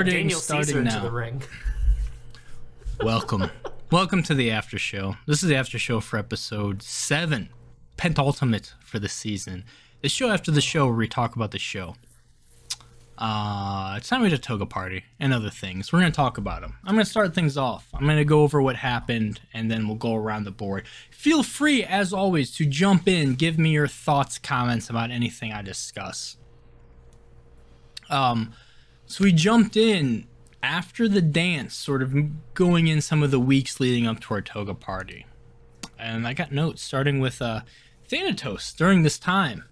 Daniel Caesar Starting into now. the ring. Welcome to the after show. This is the after show for episode 7, penultimate for the season. The show after the show where we talk about the show. It's time we did a toga party and other things. We're going to talk about them. I'm going to start things off. I'm going to go over what happened, and then we'll go around the board. Feel free, as always, to jump in, give me your thoughts, comments about anything I discuss. So we jumped in after the dance, sort of going in some of the weeks leading up to our toga party. And I got notes starting with Thanatos during this time.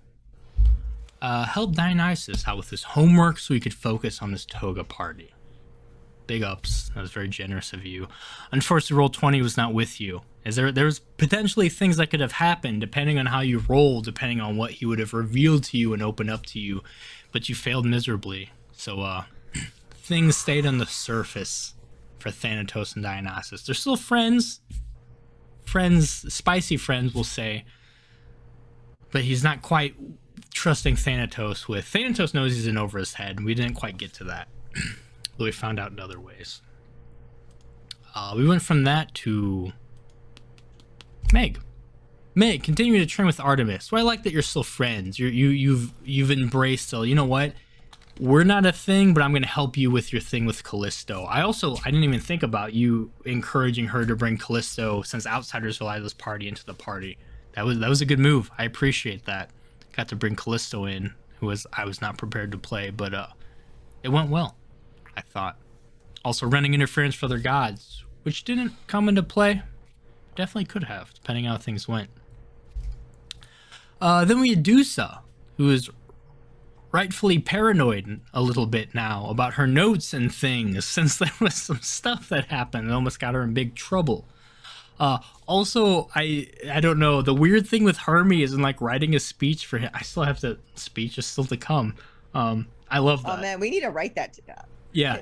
Helped Dionysus out with his homework so he could focus on his toga party. Big ups. That was very generous of you. Unfortunately, roll 20 was not with you. As there was potentially things that could have happened depending on how you rolled, depending on what he would have revealed to you and opened up to you. But you failed miserably. So, things stayed on the surface for Thanatos and Dionysus. They're still friends. Spicy friends, we'll say. But he's not quite trusting Thanatos with. Thanatos knows he's in over his head. We didn't quite get to that. Though we found out in other ways. We went from that to Meg. Meg, continue to train with Artemis. So I like that you're still friends. You've embraced still. You know what? We're not a thing, but I'm going to help you with your thing with Callisto. I didn't even think about you encouraging her to bring Callisto, since outsiders will add this party, into the party. That was a good move. I appreciate that. Got to bring Callisto in, I was not prepared to play, but it went well, I thought. Also running interference for their gods, which didn't come into play. Definitely could have, depending on how things went. Then we had Dusa, who is rightfully paranoid a little bit now about her notes and things, since there was some stuff that happened that almost got her in big trouble. Also, I don't know, the weird thing with Hermes and like writing a speech for him, I still have to, speech is still to come. I love that. Oh man, we need to write that together. Yeah.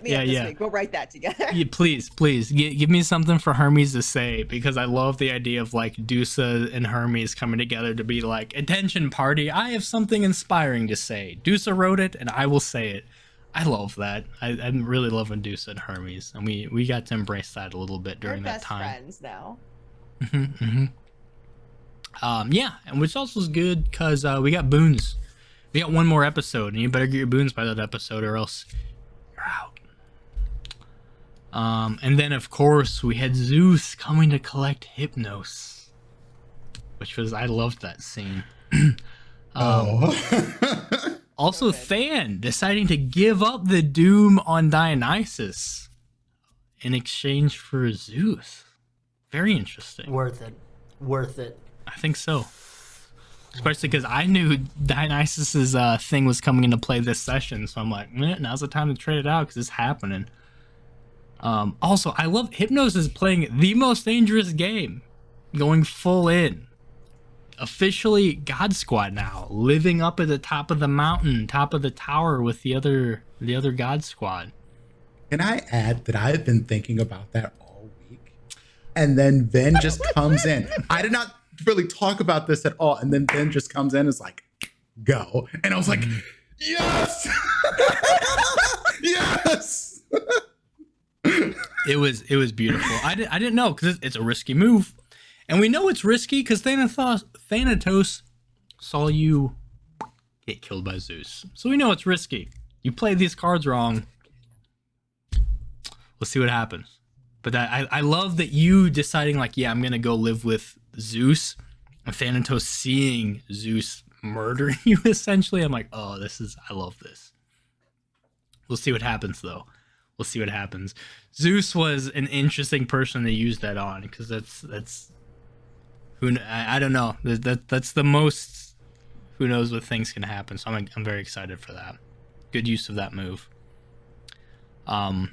We'll write that together. Yeah, please, give me something for Hermes to say, because I love the idea of like Dusa and Hermes coming together to be like, attention party, I have something inspiring to say. Dusa wrote it and I will say it. I love that. I'm really loving Dusa and Hermes, and we got to embrace that a little bit during that time. We're best friends now. Yeah, and which also is good because we got boons. We got one more episode, and you better get your boons by that episode, or else you're out. And then of course we had Zeus coming to collect Hypnos, which was, I loved that scene. Also, Than deciding to give up the doom on Dionysus in exchange for Zeus. Very interesting. Worth it. I think so. Especially because I knew Dionysus's thing was coming into play this session, so I'm like, now's the time to trade it out because it's happening. Also, I love Hypnos is playing the most dangerous game, going full in. Officially God Squad now, living up at the top of the mountain, top of the tower with the other God Squad. Can I add that I have been thinking about that all week? And then Ben just comes in. I did not really talk about this at all. And then Ben just comes in and is like, go. And I was like, yes! Yes! It was beautiful. I didn't know, because it's a risky move. And we know it's risky because Thanatos saw you get killed by Zeus. So we know it's risky. You play these cards wrong. We'll see what happens. But I love that you deciding like, yeah, I'm going to go live with Zeus. And Thanatos seeing Zeus murdering you essentially. I'm like, oh, I love this. We'll see what happens though. We'll see what happens. Zeus was an interesting person to use that on, because that's I don't know. That's the most. Who knows what things can happen? So I'm very excited for that. Good use of that move. But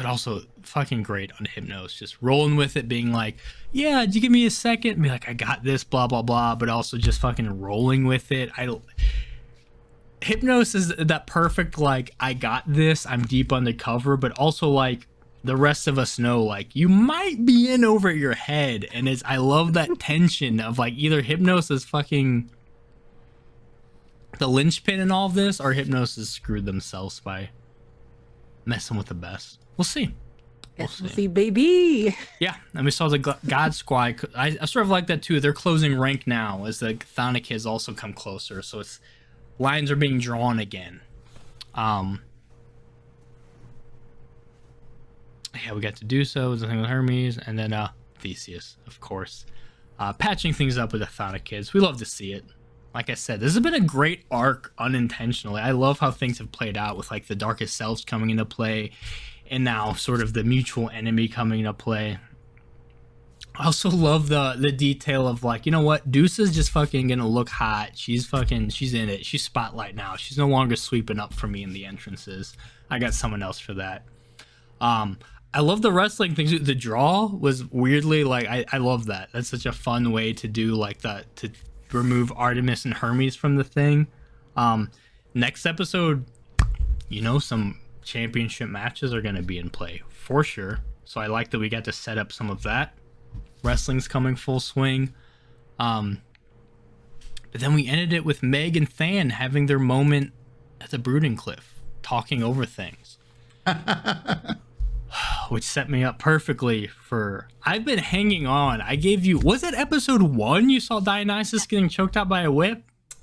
also fucking great on Hypnos, just rolling with it, being like, yeah, did you give me a second? And be like, I got this, blah blah blah. But also just fucking rolling with it. Hypnos is that perfect, like, I got this, I'm deep undercover, but also like the rest of us know, like, you might be in over your head. And I love that tension of like either Hypnos is fucking the linchpin in all of this, or Hypnos has screwed themselves by messing with the best. We'll see. Yes, we'll see, baby. Yeah, and we saw the God Squad. I sort of like that too. They're closing rank now as the Chthonic kids also come closer. So it's lines are being drawn again. Yeah, we got to do so. The thing with Hermes, and then Theseus, of course, patching things up with the Chthonic kids. We love to see it. Like I said, this has been a great arc unintentionally. I love how things have played out with like the Darkest Selves coming into play, and now sort of the mutual enemy coming into play. I also love the detail of like, you know what, Deuce is just fucking gonna look hot. She's in it. She's spotlight now. She's no longer sweeping up for me in the entrances. I got someone else for that. I love the wrestling things. The draw was weirdly like I love that. That's such a fun way to do like that, to remove Artemis and Hermes from the thing. Next episode, you know, some championship matches are gonna be in play for sure. So I like that we got to set up some of that. Wrestling's coming full swing. But then we ended it with Meg and Than having their moment at the Brooding Cliff, talking over things. Which set me up perfectly for... I've been hanging on. I gave you... Was it episode 1 you saw Dionysus getting choked out by a whip?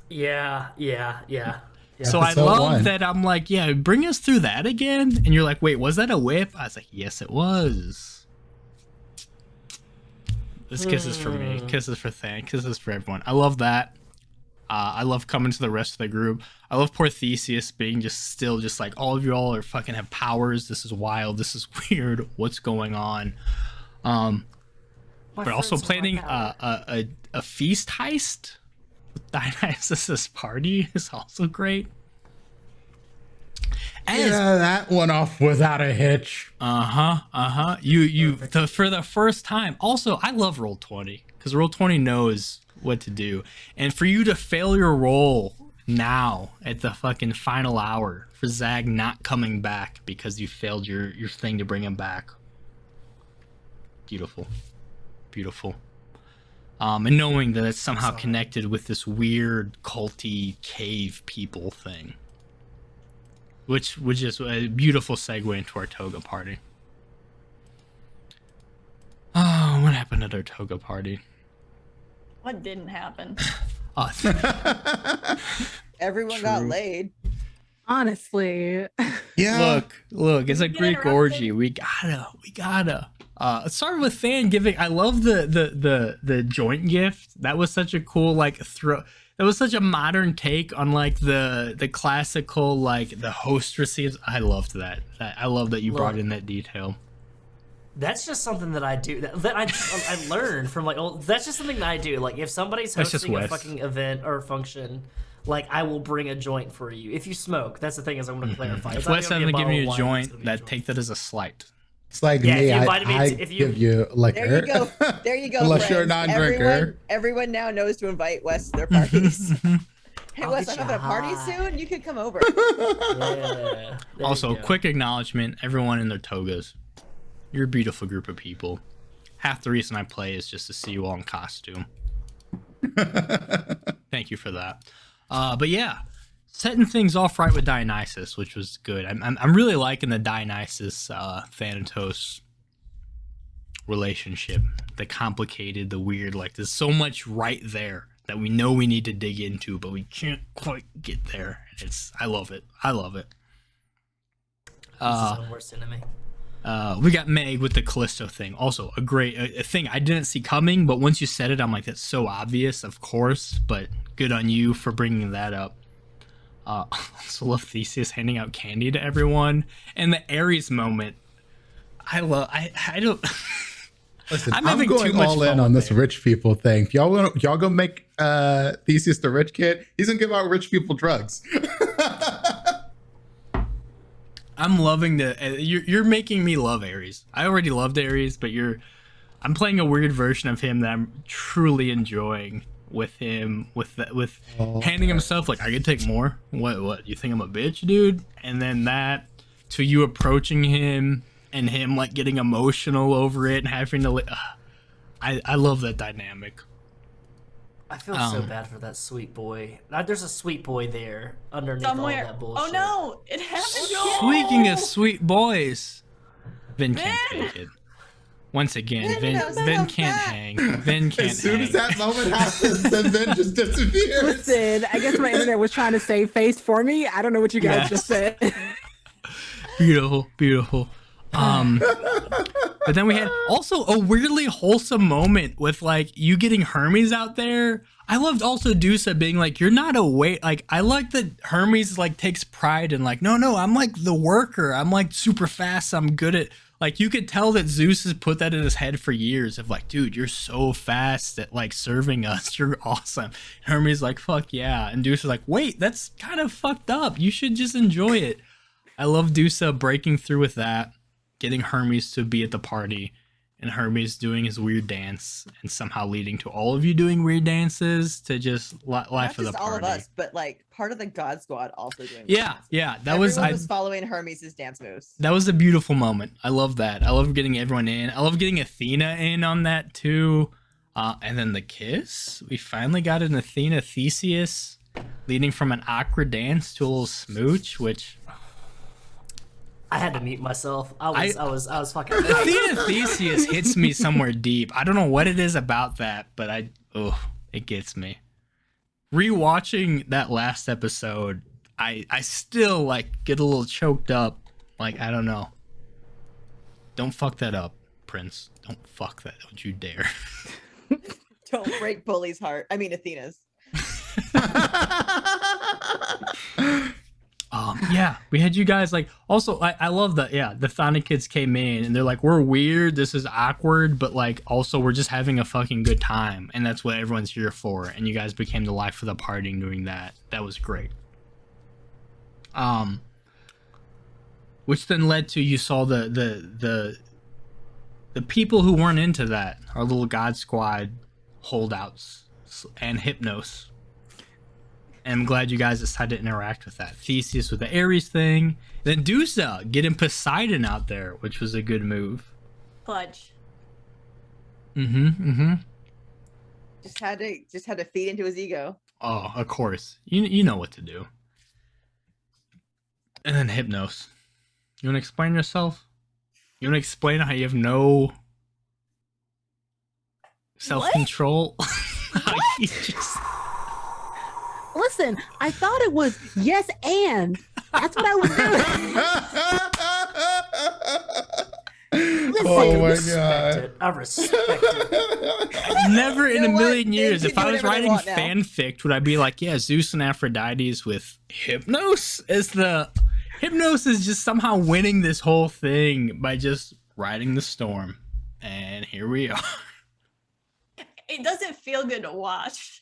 Yeah. So I Episode love 1. that. I'm like, yeah, bring us through that again. And you're like, wait, was that a whip? I was like, yes, it was. This kisses for me. Kisses for Than. Kisses for everyone. I love that. I love coming to the rest of the group. I love poor Theseus being just like, all of you all are fucking have powers. This is wild. This is weird. What's going on? But also planning a feast heist with Dionysus's party is also great. Yeah, that went off without a hitch. You for the first time. Also, I love Roll20 because Roll20 knows what to do, and for you to fail your roll now at the fucking final hour for Zag not coming back because you failed your thing to bring him back. Beautiful. And knowing that it's somehow connected with this weird culty cave people thing. Which is a beautiful segue into our toga party. Oh, what happened at our toga party? What didn't happen? Everyone got laid. Honestly. Yeah. Look, it's a Greek orgy. We gotta. Let's start with Than giving. I love the joint gift. That was such a cool like throw. That was such a modern take on like the classical like the host receives. I loved that. I love that you brought in that detail. That's just something that I do. That I learned from like. That's just something that I do. Like if somebody's hosting a fucking event or function, like I will bring a joint for you. If you smoke, that's the thing is I want to clarify. If Wes hasn't given you a joint, take that as a slight. It's like Yeah, me. if you invited me I to- if you- give you liquor. There you go. There you go. Unless you're a friends. non-drinker. Everyone now knows to invite Wes to their parties. Hey I'll Wes, get I'm having a you party high. soon. You could come over. Yeah. There Also, you go. quick acknowledgement: everyone in their togas. You're a beautiful group of people. Half the reason I play is just to see you all in costume. Thank you for that. But yeah, setting things off right with Dionysus, which was good. I'm really liking the Dionysus Thanatos relationship. The complicated, the weird. Like there's so much right there that we know we need to dig into, but we can't quite get there. I love it. This is our worst enemy. We got Meg with the Callisto thing. Also a great a thing I didn't see coming, but once you said it, I'm like, that's so obvious, of course, but good on you for bringing that up. Also love Theseus handing out candy to everyone, and the Ares moment. I don't. Listen, I'm I'm having too going much all fun in on with this it. rich people thing. If y'all gonna make Theseus the rich kid, he's gonna give out rich people drugs. I'm loving you're making me love Ares. I already loved Ares, but I'm playing a weird version of him that I'm truly enjoying with him with handing himself like I could take more. What you think I'm a bitch, dude? And then that to you approaching him and him like getting emotional over it and having to I love that dynamic. I feel so bad for that sweet boy. There's a sweet boy there underneath Somewhere. all that bullshit. Oh no! It happened. Speaking of sweet boys, Vin can't take it. Once again, Vin can't hang. Vin can't hang. As soon as that moment happens, then Vin just disappears. Listen, I guess my internet was trying to save face for me. I don't know what you guys just said. Beautiful, beautiful. But then we had also a weirdly wholesome moment with like you getting Hermes out there. I loved also Dusa being like, you're not a wait. Like, I like that Hermes like takes pride in like, no, I'm like the worker. I'm like super fast. I'm good at, like, you could tell that Zeus has put that in his head for years of like, dude, you're so fast at like serving us. You're awesome. And Hermes like, fuck yeah. And Dusa's like, wait, that's kind of fucked up. You should just enjoy it. I love Dusa breaking through with that, getting Hermes to be at the party, and Hermes doing his weird dance, and somehow leading to all of you doing weird dances to just life of the party. Not just all of us, but like part of the God Squad also doing. Yeah. That Everyone was following Hermes' dance moves. That was a beautiful moment. I love that. I love getting everyone in. I love getting Athena in on that too. And then the kiss. We finally got an Athena Theseus leading from an awkward dance to a little smooch, which I had to mute myself. I was fucking. Athena Theseus hits me somewhere deep. I don't know what it is about that, but it gets me. Rewatching that last episode, I still like get a little choked up. Like, I don't know. Don't fuck that up, Prince. Don't fuck that. Don't you dare. Don't break Bully's heart. I mean, Athena's. Yeah, we had you guys like. Also, I love that. Yeah, the Thana kids came in and they're like, we're weird. This is awkward, but like, also we're just having a fucking good time, and that's what everyone's here for. And you guys became the life of the party doing that. That was great. Which then led to you saw the people who weren't into that, our little God Squad holdouts and Hypnos. And I'm glad you guys decided to interact with that. Theseus with the Ares thing. Then Dusa getting Poseidon out there, which was a good move. Clutch. Just had to feed into his ego. Oh, of course. You know what to do. And then Hypnos. You want to explain yourself? You want to explain how you have no self-control? How you just... Listen, I thought it was yes and. That's what I was doing. Listen, Oh my god. I respect it. Never in a million They years, can if do I was whatever they writing want now. fanfic, would I be like, yeah, Zeus and Aphrodite's with Hypnos as the... Hypnos is just somehow winning this whole thing by just riding the storm. And here we are. It doesn't feel good to watch.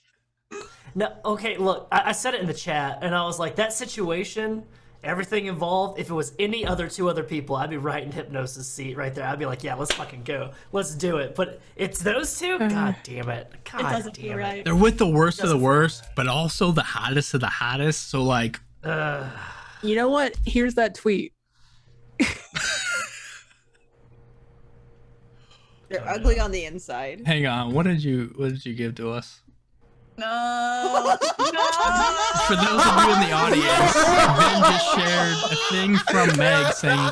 No, okay, look, I said it in the chat, and I was like, that situation, everything involved, if it was any other two other people, I'd be right in Hypnosis' seat right there. I'd be like, yeah, let's fucking go. Let's do it. But it's those two? God damn it. God It doesn't damn feel it. right. They're with the worst of the worst, but also the hottest of the hottest. So, like... you know what? Here's that tweet. They're ugly on the inside. Hang on, what did you give to us? No. No. For those of you in the audience, Ben just shared a thing from Meg saying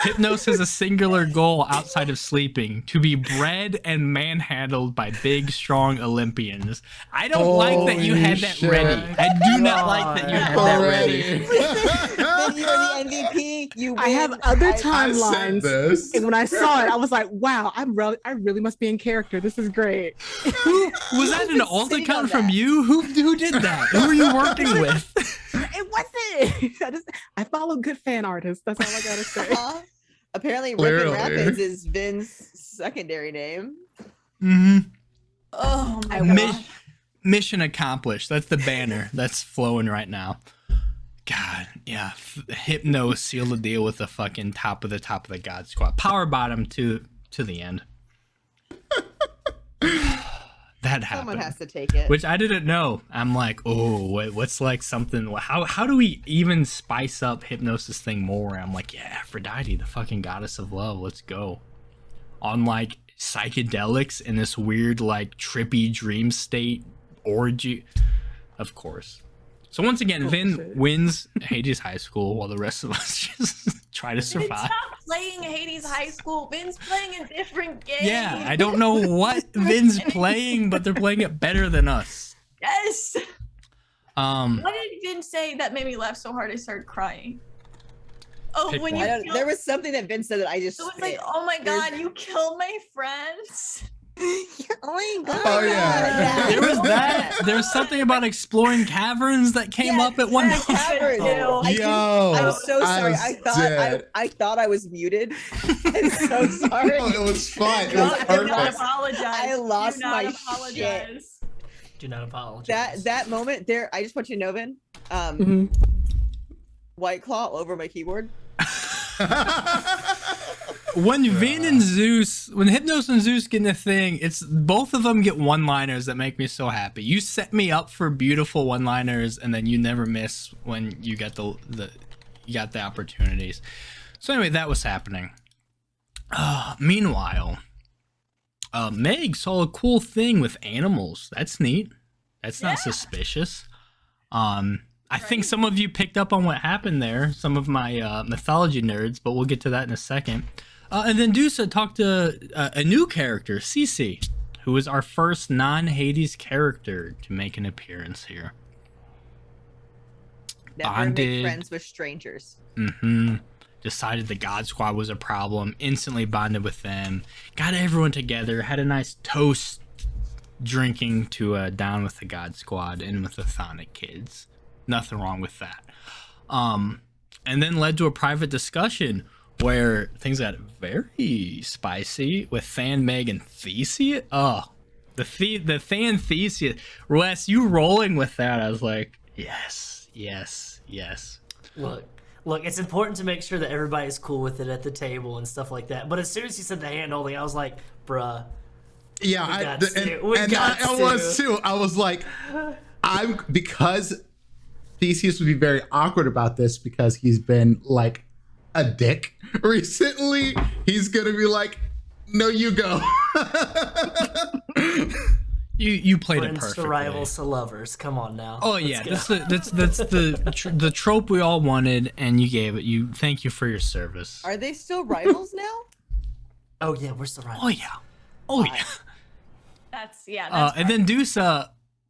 Hypnos has a singular goal outside of sleeping: to be bred and manhandled by big, strong Olympians. I don't like that you had that shit. ready. I do not like that you had that ready. Then you're the MVP. You win. I have other I- I've said timelines. this. And when I saw it, I was like, wow, I really must be in character. This is great. Was that an alt sitting account on from that. you? Who did that? Who are you working with? It wasn't. I follow good fan artists. That's all I gotta say. Apparently, Clearly. Rippin' Rapids is Vin's secondary name. Mm-hmm. Oh my Miss- god. Mission accomplished. That's the banner that's flowing right now. God, yeah. Hypno sealed the deal with the fucking top of the God Squad. Power bottom to the end. That happened. Someone has to take it. Which I didn't know. I'm like, oh, what's like something? How do we even spice up Hypnosis thing more? I'm like, yeah, Aphrodite, the fucking goddess of love. Let's go. On like psychedelics in this weird like trippy dream state orgy. Of course. So once again, Vin wins Hades High School while the rest of us just try to survive. Stop playing Hades High School. Vin's playing a different game. Yeah, I don't know what Vin's playing, but they're playing it better than us. Yes. What did Vin say that made me laugh so hard I started crying? Oh, Pick when one. you There was something that Vince said that I just. it was like, oh my god, you killed my friends. Oh my god. Oh, yeah. There was that. There's something about exploring caverns that came up at one point. Caverns. Oh. I'm so sorry. dead. I thought I was muted. I'm so sorry. No, it was fine. It Do was not perfect. apologize. I lost Do not my apologize. Do not apologize. That moment there, I just want you to know, Vin. White Claw all over my keyboard. When Vin and Zeus, when Hypnos and Zeus get in a thing, it's both of them get one-liners that make me so happy. You set me up for beautiful one-liners, and then you never miss when you get you got the opportunities. So anyway, that was happening. Meanwhile, Meg saw a cool thing with animals. That's neat. That's not suspicious. I think some of you picked up on what happened there, some of my mythology nerds, but we'll get to that in a second. And then Dusa talked to a new character, Cece, who is our first non-Hades character to make an appearance here. Never make friends with strangers. Decided the God Squad was a problem, instantly bonded with them, got everyone together, had a nice toast drinking to Down with the God Squad and with the Thonic kids. Nothing wrong with that. And then led to a private discussion where things got very spicy with Than, Meg, and Theseus. Oh, the Than Theseus. Wes, you rolling with that? I was like, yes. Look, it's important to make sure that everybody's cool with it at the table and stuff like that. But as soon as he said the hand holding, I was like, bruh. Yeah, I was too. I was like, because Theseus would be very awkward about this because he's been like a dick recently. He's gonna be like, "No, you go." You played Friends it perfectly. to rivals to lovers. Come on now. Oh yeah, that's the trope we all wanted, and you gave it. Thank you for your service. Are they still rivals now? Oh yeah, we're still rivals. Oh yeah. That's and then Dusa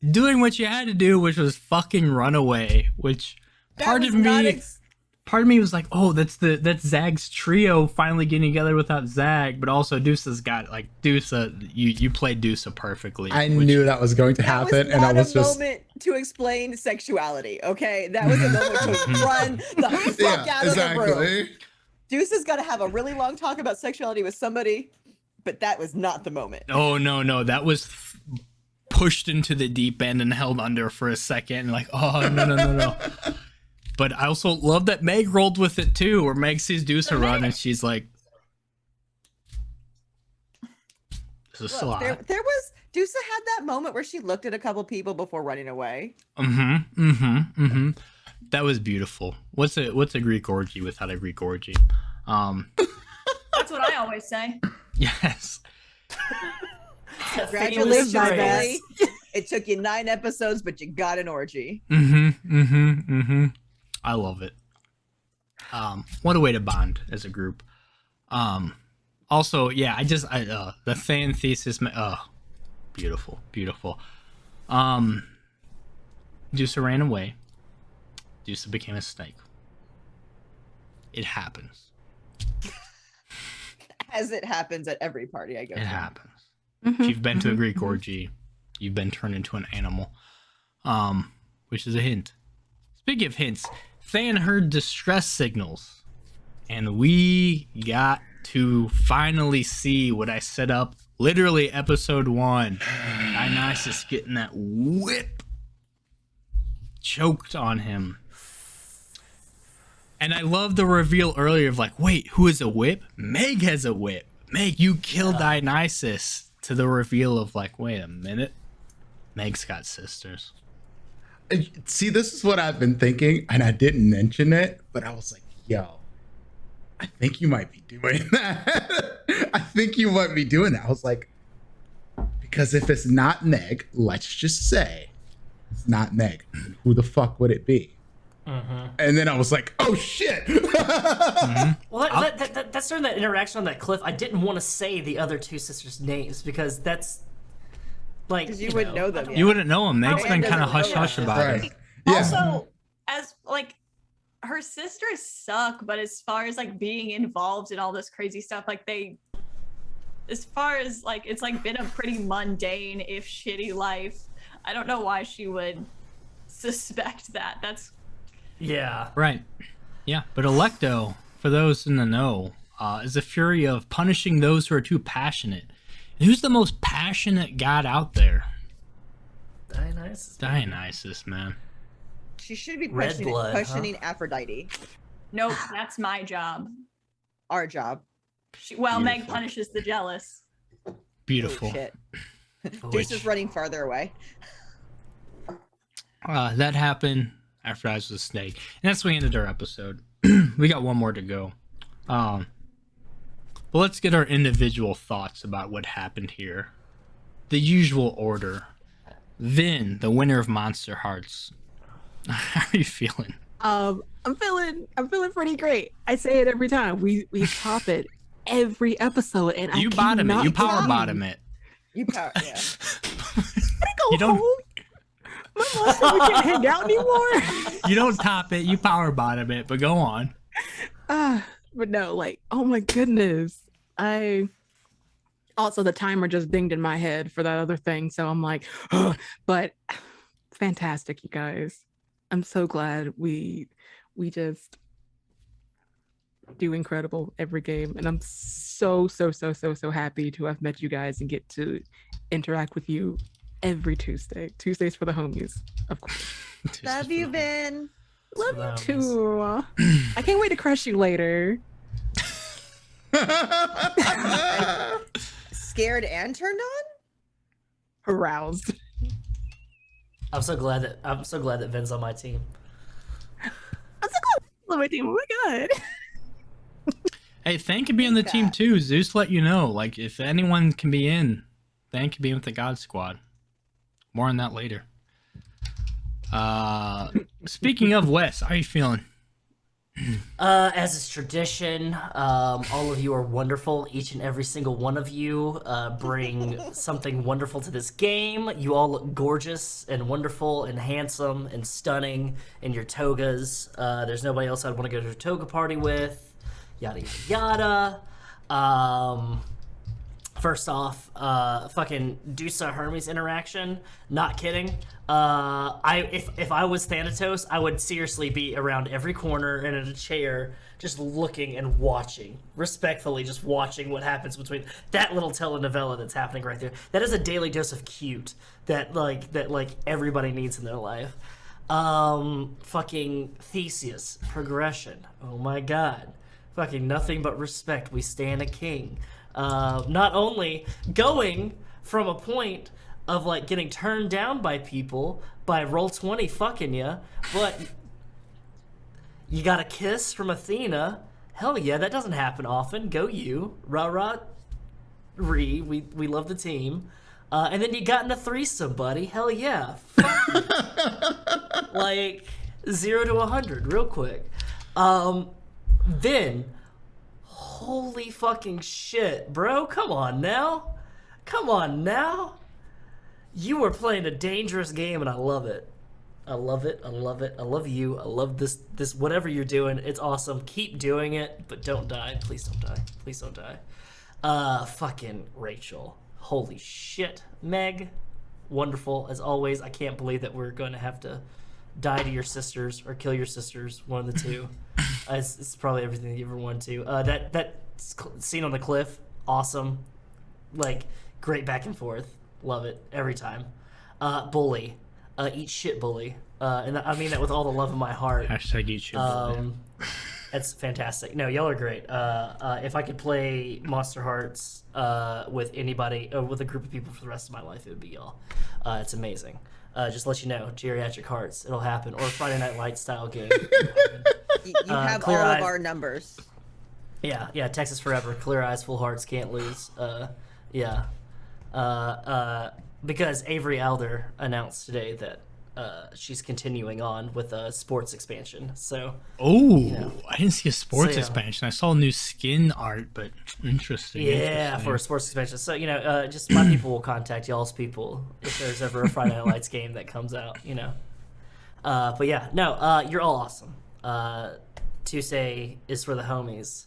doing what you had to do, which was fucking run away. Which part of me was like, oh, that's Zag's trio finally getting together without Zag, but also Dusa's got like Dusa. You played Dusa perfectly. I knew that was going to happen, and I was just moment to explain sexuality. Okay, that was a moment to run the fuck out of the room. Deuce has got to have a really long talk about sexuality with somebody, but that was not the moment. Oh no, that was pushed into the deep end and held under for a second, and like, oh no. But I also love that Meg rolled with it too, where Meg sees Dusa run and she's like, "This is so hot." There was Dusa had that moment where she looked at a couple people before running away. That was beautiful. What's a Greek orgy without a Greek orgy? That's what I always say. Yes. Congratulations, Bailey. It took you 9 episodes, but you got an orgy. I love it. What a way to bond as a group. Also, yeah, the Than thesis. Beautiful. Dusa ran away. Dusa became a snake. It happens. As it happens at every party I go to. It happens. If you've been to a Greek orgy, you've been turned into an animal. Which is a hint. Speaking of hints, Than heard distress signals, and we got to finally see what I set up. Literally, episode 1, Dionysus getting that whip choked on him, and I love the reveal earlier of like, wait, who is a whip? Meg has a whip. Meg, you killed Dionysus. To the reveal of like, wait a minute, Meg's got sisters. See, this is what I've been thinking, and I didn't mention it, but I was like, yo, I think you might be doing that. I was like, because if it's not Meg, let's just say It's not Meg. Who the fuck would it be? And then I was like, oh shit. Well, that's during that interaction on that cliff. I didn't want to say the other two sisters' names because that's like Because you wouldn't know them. You wouldn't know them. Meg's been kind of hush-hush about it. Yeah. Also, as like her sisters suck, but as far as like being involved in all this crazy stuff, like as far as like it's like been a pretty mundane if shitty life. I don't know why she would suspect that. That's right. Yeah, but Electo, for those in the know, is a fury of punishing those who are too passionate. And who's the most passionate god out there? Dionysus, man. She should be Red blood, questioning Aphrodite. nope. That's my job. Our job. Meg punishes the jealous. Beautiful. Oh, shit. Deuce is running farther away. That happened after I was a snake. And that's the end of our episode. We got one more to go. But let's get our individual thoughts about what happened here. The usual order. Vin, the winner of Monster Hearts. How are you feeling? I'm feeling pretty great. I say it every time. We top it every episode, and you bottom it. You power bottom it. You power, yeah. You don't. My mom said we can't hang out anymore. You don't top it. You power bottom it. But go on. But no, like, oh my goodness. Also, the timer just dinged in my head for that other thing, so I'm like, but fantastic, you guys. I'm so glad we just do incredible every game, and I'm so happy to have met you guys and get to interact with you every Tuesday. Tuesdays for the homies, of course. Love you, Vin. Love you too. I can't wait to crush you later. Scared and turned on? Aroused. I'm so glad that Vin's on my team. I'm so glad on my team. Oh my god. Hey, Thane can be on the team too. Zeus let you know. Like, if anyone can be in, Thane can be with the God Squad. More on that later. Speaking of Wes, how are you feeling? As is tradition, all of you are wonderful. Each and every single one of you bring something wonderful to this game. You all look gorgeous and wonderful and handsome and stunning in your togas. There's nobody else I'd want to go to a toga party with. Yada yada yada. First off, fucking Dusa Hermes interaction. Not kidding. If I was Thanatos, I would seriously be around every corner and in a chair, just looking and watching, respectfully, just watching what happens between that little telenovela that's happening right there. That is a daily dose of cute that everybody needs in their life. Fucking Theseus progression. Oh my god. Fucking nothing but respect. We stand a king. Not only going from a point of like getting turned down by people by Roll20 fucking ya, but you got a kiss from Athena. Hell yeah, that doesn't happen often. Go you. Rah ree. We love the team. And then you got in a threesome, buddy. Hell yeah. Like 0 to 100 real quick. Then holy fucking shit, bro. Come on now. You were playing a dangerous game and I love it. I love it. I love you. I love this whatever you're doing. It's awesome. Keep doing it, but don't die. Please don't die. Fucking Rachel. Holy shit. Meg. Wonderful as always. I can't believe that we're going to have to die to your sisters or kill your sisters, one of the two. It's probably everything that you ever wanted to. That scene on the cliff, awesome. Like, great back and forth. Love it every time. Bully. Eat shit, bully. And I mean that with all the love in my heart. Hashtag eat shit, bully. That's fantastic. No, y'all are great. If I could play Monster Hearts with anybody, with a group of people for the rest of my life, it would be y'all. It's amazing. Just to let you know, Geriatric Hearts, it'll happen. Or a Friday Night Lights style game. You have all of our numbers. Yeah, Texas forever. Clear eyes, full hearts, can't lose. Because Avery Alder announced today that she's continuing on with a sports expansion. So I didn't see a sports expansion. I saw new skin art, but interesting. For a sports expansion. So just my people will contact y'all's people if there's ever a Friday Night Lights game that comes out. But yeah, no, you're all awesome. Tuesday is for the homies.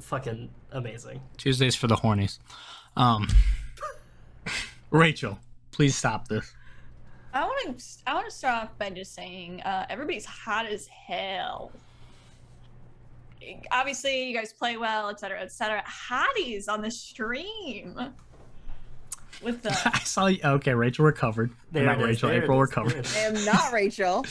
Fucking amazing. Tuesday's for the hornies. Rachel, please stop this. I want to start off by just saying everybody's hot as hell. Obviously, you guys play well, etc., etc. Hotties on the stream. With the I saw you. Okay, Rachel recovered. Not Rachel. April recovered. I am not Rachel.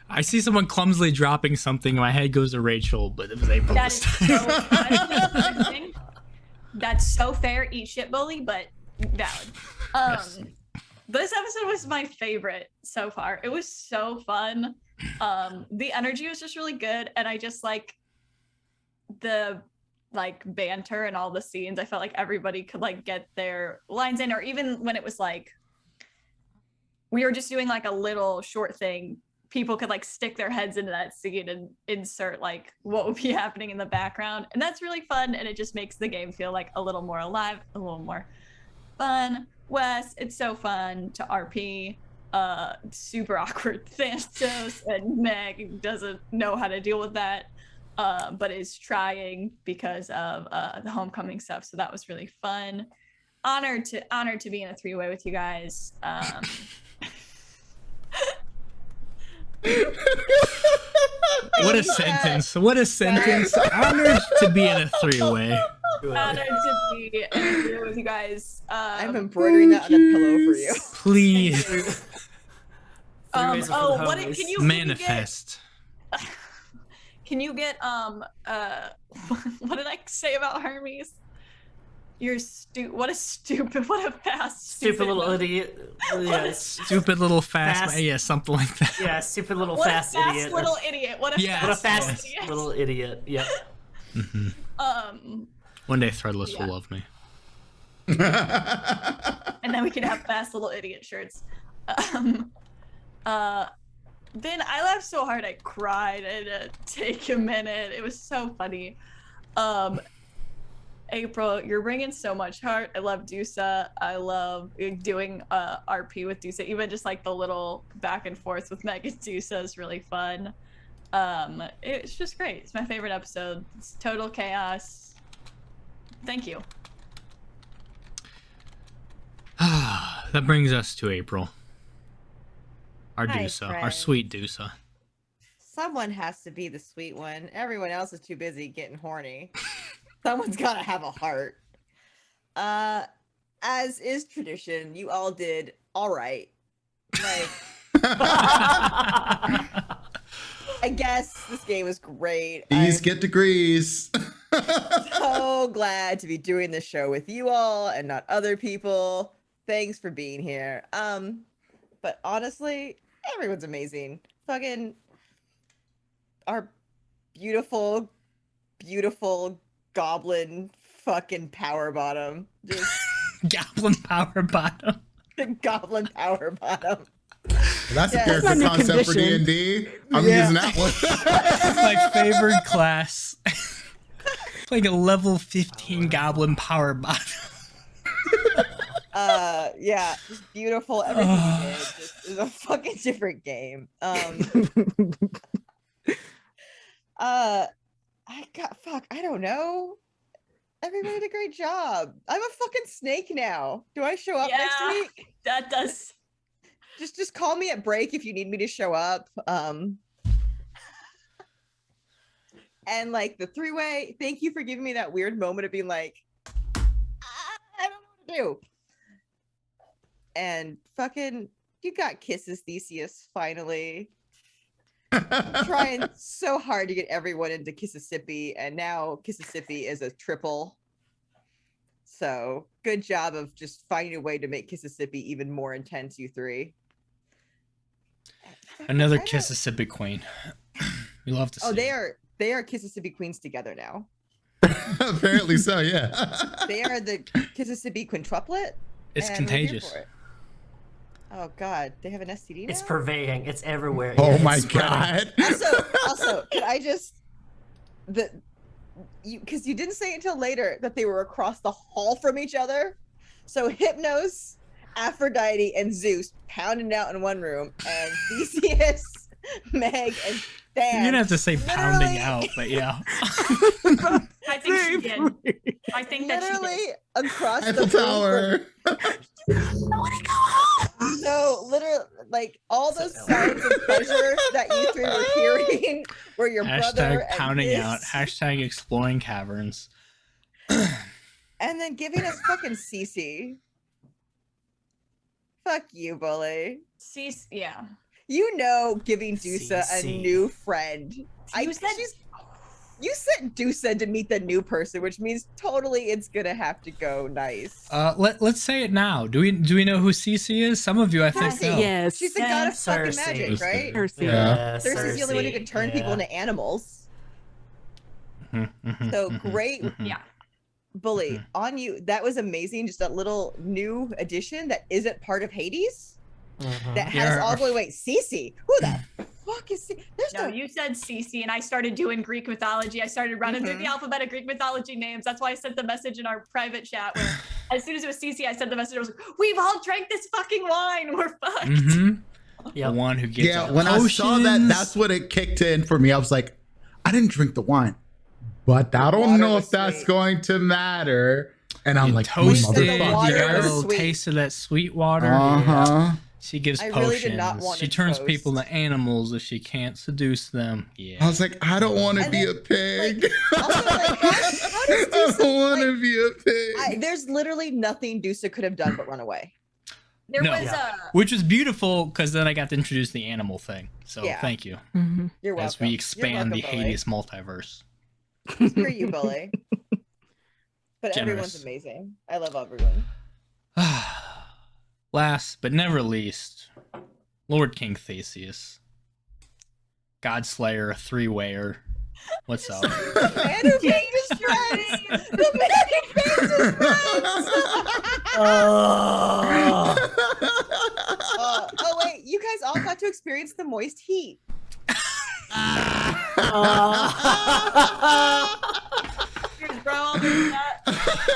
I see someone clumsily dropping something. My head goes to Rachel, but it was April this time. That's so fair. Eat shit, bully, but valid. Yes. This episode was my favorite so far. It was so fun. The energy was just really good, and I just like the banter and all the scenes. I felt like everybody could get their lines in, or even when it was we were just doing a little short thing, people could stick their heads into that scene and insert what would be happening in the background, and that's really fun, and it just makes the game feel a little more alive, a little more fun. Wes, it's so fun to RP. Super awkward Thanatos, and Meg doesn't know how to deal with that, but is trying because of the homecoming stuff. So that was really fun. Honored to be in a 3-way with you guys. What a sentence! What a sentence! Honored to be in a 3-way. Honored to be in a 3-way with you guys. I'm embroidering that on a pillow for you. Please. What can you manifest? Can you get what did I say about Hermes? You're what a fast stupid little idiot. Yeah, stupid little fast. Yeah, something like that. Yeah, stupid little what fast a fast idiot. Little idiot. What a fast little idiot. Yeah. Mm-hmm. One day Threadless will love me. And then we can have fast little idiot shirts. Then I laughed so hard I cried. I had to take a minute. It was so funny. April, you're bringing so much heart. I love Dusa. I love doing RP with Dusa. Even just the little back and forth with Meg and Dusa is really fun. It's just great. It's my favorite episode. It's total chaos. Thank you. That brings us to April. Our Hi, Dusa, friend. our sweet Dusa. Someone has to be the sweet one. Everyone else is too busy getting horny. Someone's gotta have a heart. As is tradition, you all did all right. I guess this game was great. These get degrees. So glad to be doing this show with you all and not other people. Thanks for being here. But honestly, everyone's amazing. Fucking our beautiful, beautiful goblin fucking power bottom. Just Goblin power bottom. the goblin power bottom. That's a character concept for D&D. I'm using that one. My favorite class. Like a level 15 goblin power bottom. Yeah, just beautiful. Everything you did just is a fucking different game. I don't know. Everybody did a great job. I'm a fucking snake now. Do I show up next week? That does. Just call me at break if you need me to show up. And the 3-way, thank you for giving me that weird moment of being like, I don't know what to do. And fucking, you got kisses, Theseus, finally. Trying so hard to get everyone into Kississippi, and now Kississippi is a triple. So good job of just finding a way to make Kississippi even more intense, you three. Another Kississippi queen. We love to see. Oh, they are Kississippi queens together now. Apparently so, yeah. They are the Kississippi quintuplet. It's contagious. Oh God, they have an STD now? It's pervading. It's everywhere. Oh Yeah, my it's spreading. God. Also, can I just because you didn't say until later that they were across the hall from each other. So Hypnos, Aphrodite, and Zeus pounding out in one room, and Theseus, Meg, and Dan. You didn't have to say pounding out, but yeah. I think she did. I think that she literally did. across Eiffel the Tower. So literally, like all those sounds of pleasure that you three were hearing were your brother Hashtag pounding and out. Hashtag exploring caverns. and then giving us fucking Cece. Fuck you, bully. Yeah. You know, giving Dusa a Cece. new friend. You sent Dusa to meet the new person, which means totally it's gonna have to go nice. Let's say it now. Do we know who Cece is? Some of you, I think, know. Yes. She's the god of fucking Cersei. magic, right? Cersei. Yeah. Cersei's the only one who can turn people into animals. So great, Yeah. bully, on you. That was amazing. Just a little new addition that isn't part of Hades. That has all the way. Wait, Cece? Who the fuck is Cece? There's No, no. you said Cece, and I started doing Greek mythology. I started running through the alphabet of Greek mythology names. That's why I sent the message in our private chat. Where as soon as it was Cece, I sent the message. I was like, "We've all drank this fucking wine. We're fucked." The one who gets Yeah, when I saw that, that's what it kicked in for me. I was like, I didn't drink the wine, but I don't Water know was if that's sweet. going to matter. And I'm like, toasted. You water got a was little sweet. taste of that sweet water. uh-huh. She gives I potions. really did not want She to turns toast. people into animals if she can't seduce them. Yeah. I was like, I don't want to And be then, a pig. Also, like, how does I Dusa, don't want to like, be a pig. there's literally nothing Dusa could have done but run away. There No. was Yeah. Which was beautiful because then I got to introduce the animal thing. So Yeah. thank you. You're welcome. As we You're expand the welcome, bully. Hades multiverse. Screw you, bully. But everyone's Generous. amazing. I love everyone. Last but never least, Lord King Theseus. Godslayer, three-wayer. What's up? The man who made his friends. The man who made his friends. Oh wait, you guys all got to experience the moist heat. Cheers, bro. I'll do that.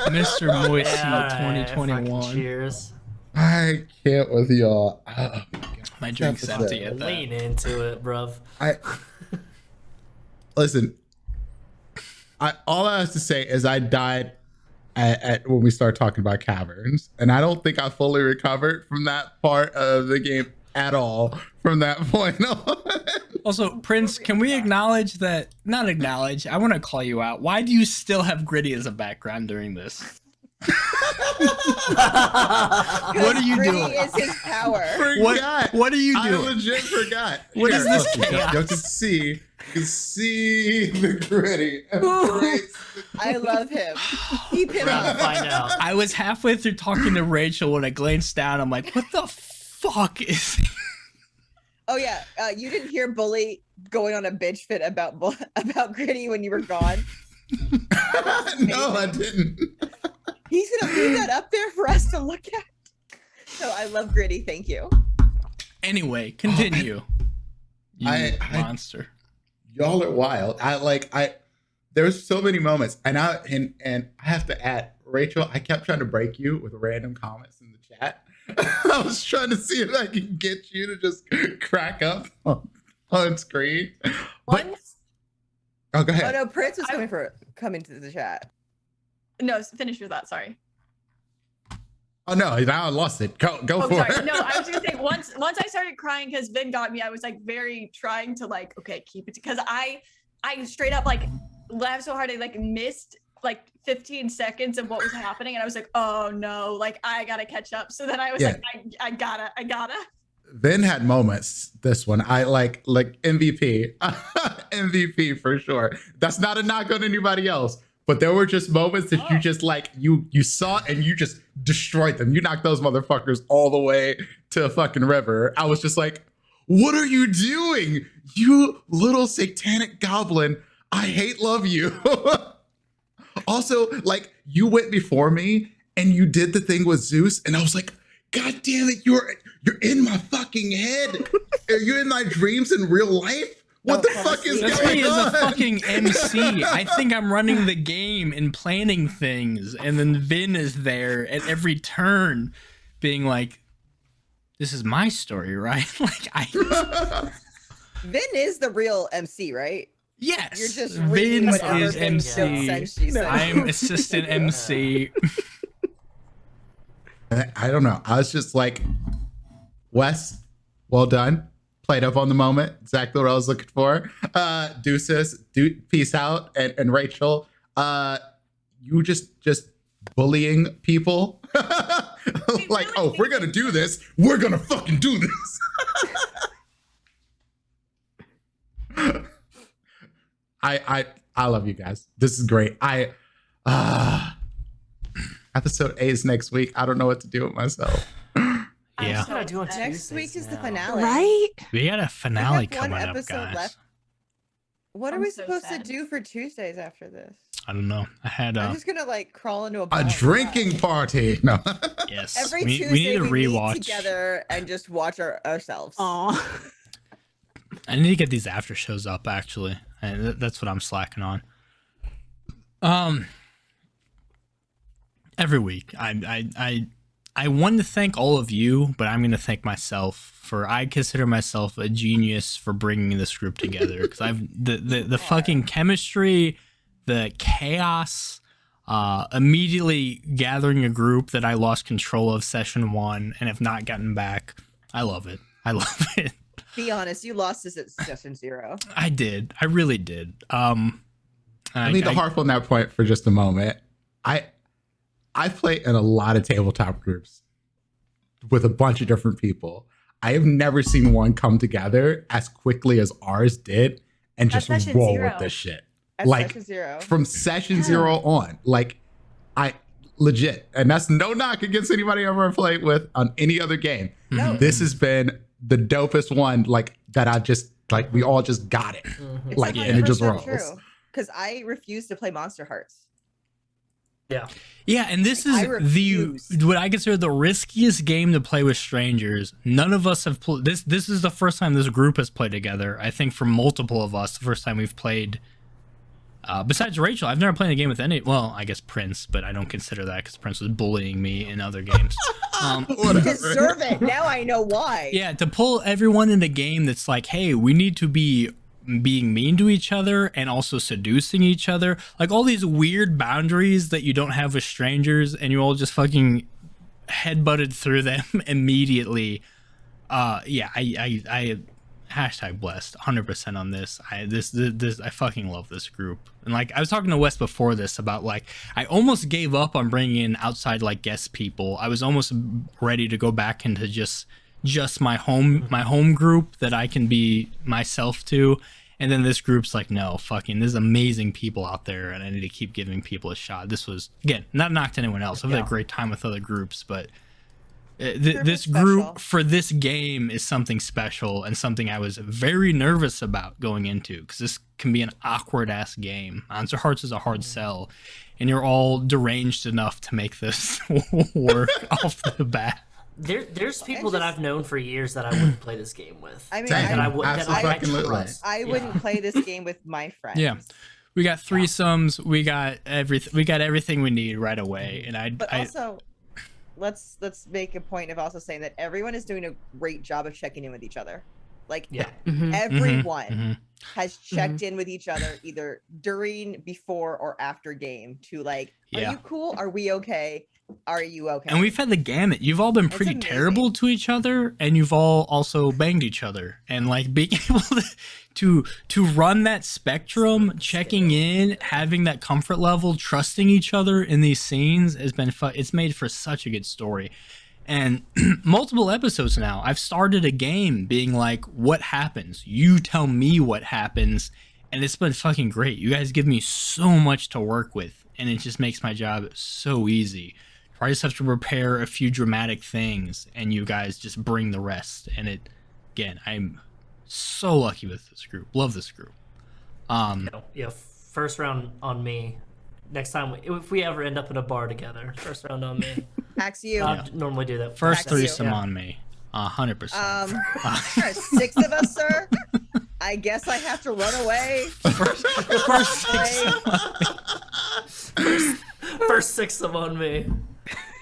Mr. Moist Yeah, Heat 2021. fucking cheers. I can't with y'all. Oh my God. My drink's That's empty it. at that. Lean into it, bruv. Listen. All I have to say is I died at when we started talking about caverns, and I don't think I fully recovered from that part of the game at all from that point on. Also, Prince, can we acknowledge that? Not acknowledge. I want to call you out. Why do you still have Gritty as a background during this? What are you Gritty doing? is his power. What are you I doing? legit forgot. What is Here, this look, chaos? you can see the Gritty. Embrace I love him. Keep him We're about up. to find out. I was halfway through talking to Rachel when I glanced down. I'm like, what the fuck is? Oh yeah, you didn't hear Bully going on a bitch fit about Gritty when you were gone. No, I didn't. He's gonna leave that up there for us to look at. So I love Gritty. Thank you. Anyway, continue. You I- monster. Y'all are wild. There's so many moments, and I have to add, Rachel, I kept trying to break you with random comments in the chat. I was trying to see if I could get you to just crack up on screen. But, Once. oh, go Oh ahead. no, Prince was coming to the chat. No, finish with that. Sorry. Oh no, now I lost it. Go Oh, for sorry. it. No, I was gonna say once I started crying because Vin got me, I was like very trying to like, okay, keep it, because I straight up like laughed so hard I like missed like 15 seconds of what was happening, and I was like, oh no, like I gotta catch up. So then I was like, I gotta. Vin had moments. This one, I like MVP, MVP for sure. That's not a knock on anybody else, but there were just moments that you just like you saw and you just destroyed them. You knocked those motherfuckers all the way to a fucking river. I was just like, what are you doing, you little satanic goblin? I hate love you. Also, like, you went before me and you did the thing with Zeus, and I was like, God damn it, You're in my fucking head. Are you in my dreams in real life? What the fuck is That's going me as on? a fucking MC. I think I'm running the game and planning things, and then Vin is there at every turn, being like, "This is my story, right?" Vin is the real MC, right? Yes. You're just Vin reading whatever is Vin MC. sends you. I'm assistant MC. I don't know. I was just like, Wes, well done. Played up on the moment. Exactly what I was looking for. Deuces, peace out. And Rachel, you just bullying people. Like, oh, if we're gonna do this, we're gonna fucking do this. I love you guys. This is great. Episode 8 is next week. I don't know what to do with myself. Yeah. What I do on Next Tuesdays week is the now. finale. Right? We got a finale We have one coming up, episode guys. left. What are I'm we so supposed sad. to do for Tuesdays after this? I don't know. I had I'm just gonna like crawl into a A ball and drinking cry. party. No. yes. Every we Tuesday need to we rewatch. meet together and just watch ourselves. Aw. I need to get these after shows up actually. And that's what I'm slacking on. Every week I want to thank all of you, but I'm going to thank myself for I consider myself a genius for bringing this group together because I've the fucking chemistry, the chaos, immediately gathering a group that I lost control of session 1 and have not gotten back. I love it. I love it. Be honest, you lost us at session 0. I did. I really did. I need to harp on that point for just a moment. I play in a lot of tabletop groups with a bunch of different people. I have never seen one come together as quickly as ours did and just At session roll 0. with this shit. At Like session 0. from session 0 on, like I legit, and that's no knock against anybody I've ever played with on any other game. No. This has been the dopest one, like that I just like we all just got it. It's Like, and it just 100% rolls. Because I refuse to play Monster Hearts. Yeah. Yeah, and this I is refuse. what I consider the riskiest game to play with strangers. None of us have played this. This is the first time this group has played together. I think for multiple of us, the first time we've played. Besides Rachel, I've never played a game with any. Well, I guess Prince, but I don't consider that because Prince was bullying me in other games. You deserve it. Now I know why. Yeah, to pull everyone in a game that's like, hey, we need to be being mean to each other and also seducing each other, like all these weird boundaries that you don't have with strangers, and you all just fucking headbutted through them immediately. Yeah, I hashtag blessed 100% on this. I fucking love this group. And like I was talking to Wes before this about like I almost gave up on bringing in outside like guest people. I was almost ready to go back into just my home group that I can be myself to. And then this group's like, no, fucking, there's amazing people out there, and I need to keep giving people a shot. This was, again, not knocked anyone else. I've had a great time with other groups, but this group special. for this game is something special and something I was very nervous about going into, because this can be an awkward ass game. Monster Hearts is a hard sell, and you're all deranged enough to make this work off the bat. There's people that I've known for years that I wouldn't play this game with. I mean, that I would that I trust. I wouldn't play this game with my friends. Yeah, we got threesomes. We got everything. We got everything we need right away. And But also, let's make a point of also saying that everyone is doing a great job of checking in with each other. Like everyone has checked in with each other either during, before, or after game to like, are you cool? Are we okay? Are you okay? And we've had the gamut. You've all been pretty terrible to each other, and you've all also banged each other. And like being able to run that spectrum, checking in, having that comfort level, trusting each other in these scenes has been fun. It's made for such a good story. And multiple episodes now, I've started a game being like, what happens? You tell me what happens. And it's been fucking great. You guys give me so much to work with, and it just makes my job so easy. I just have to prepare a few dramatic things, and you guys just bring the rest. And it, again, I'm so lucky with this group. Love this group. Yeah, first round on me. Next time, if we ever end up in a bar together, first round on me. Axe you. I normally do that. First Back to you. threesome on me. 100%. There are 6 of us, sir. I guess I have to run away. First 6 on me.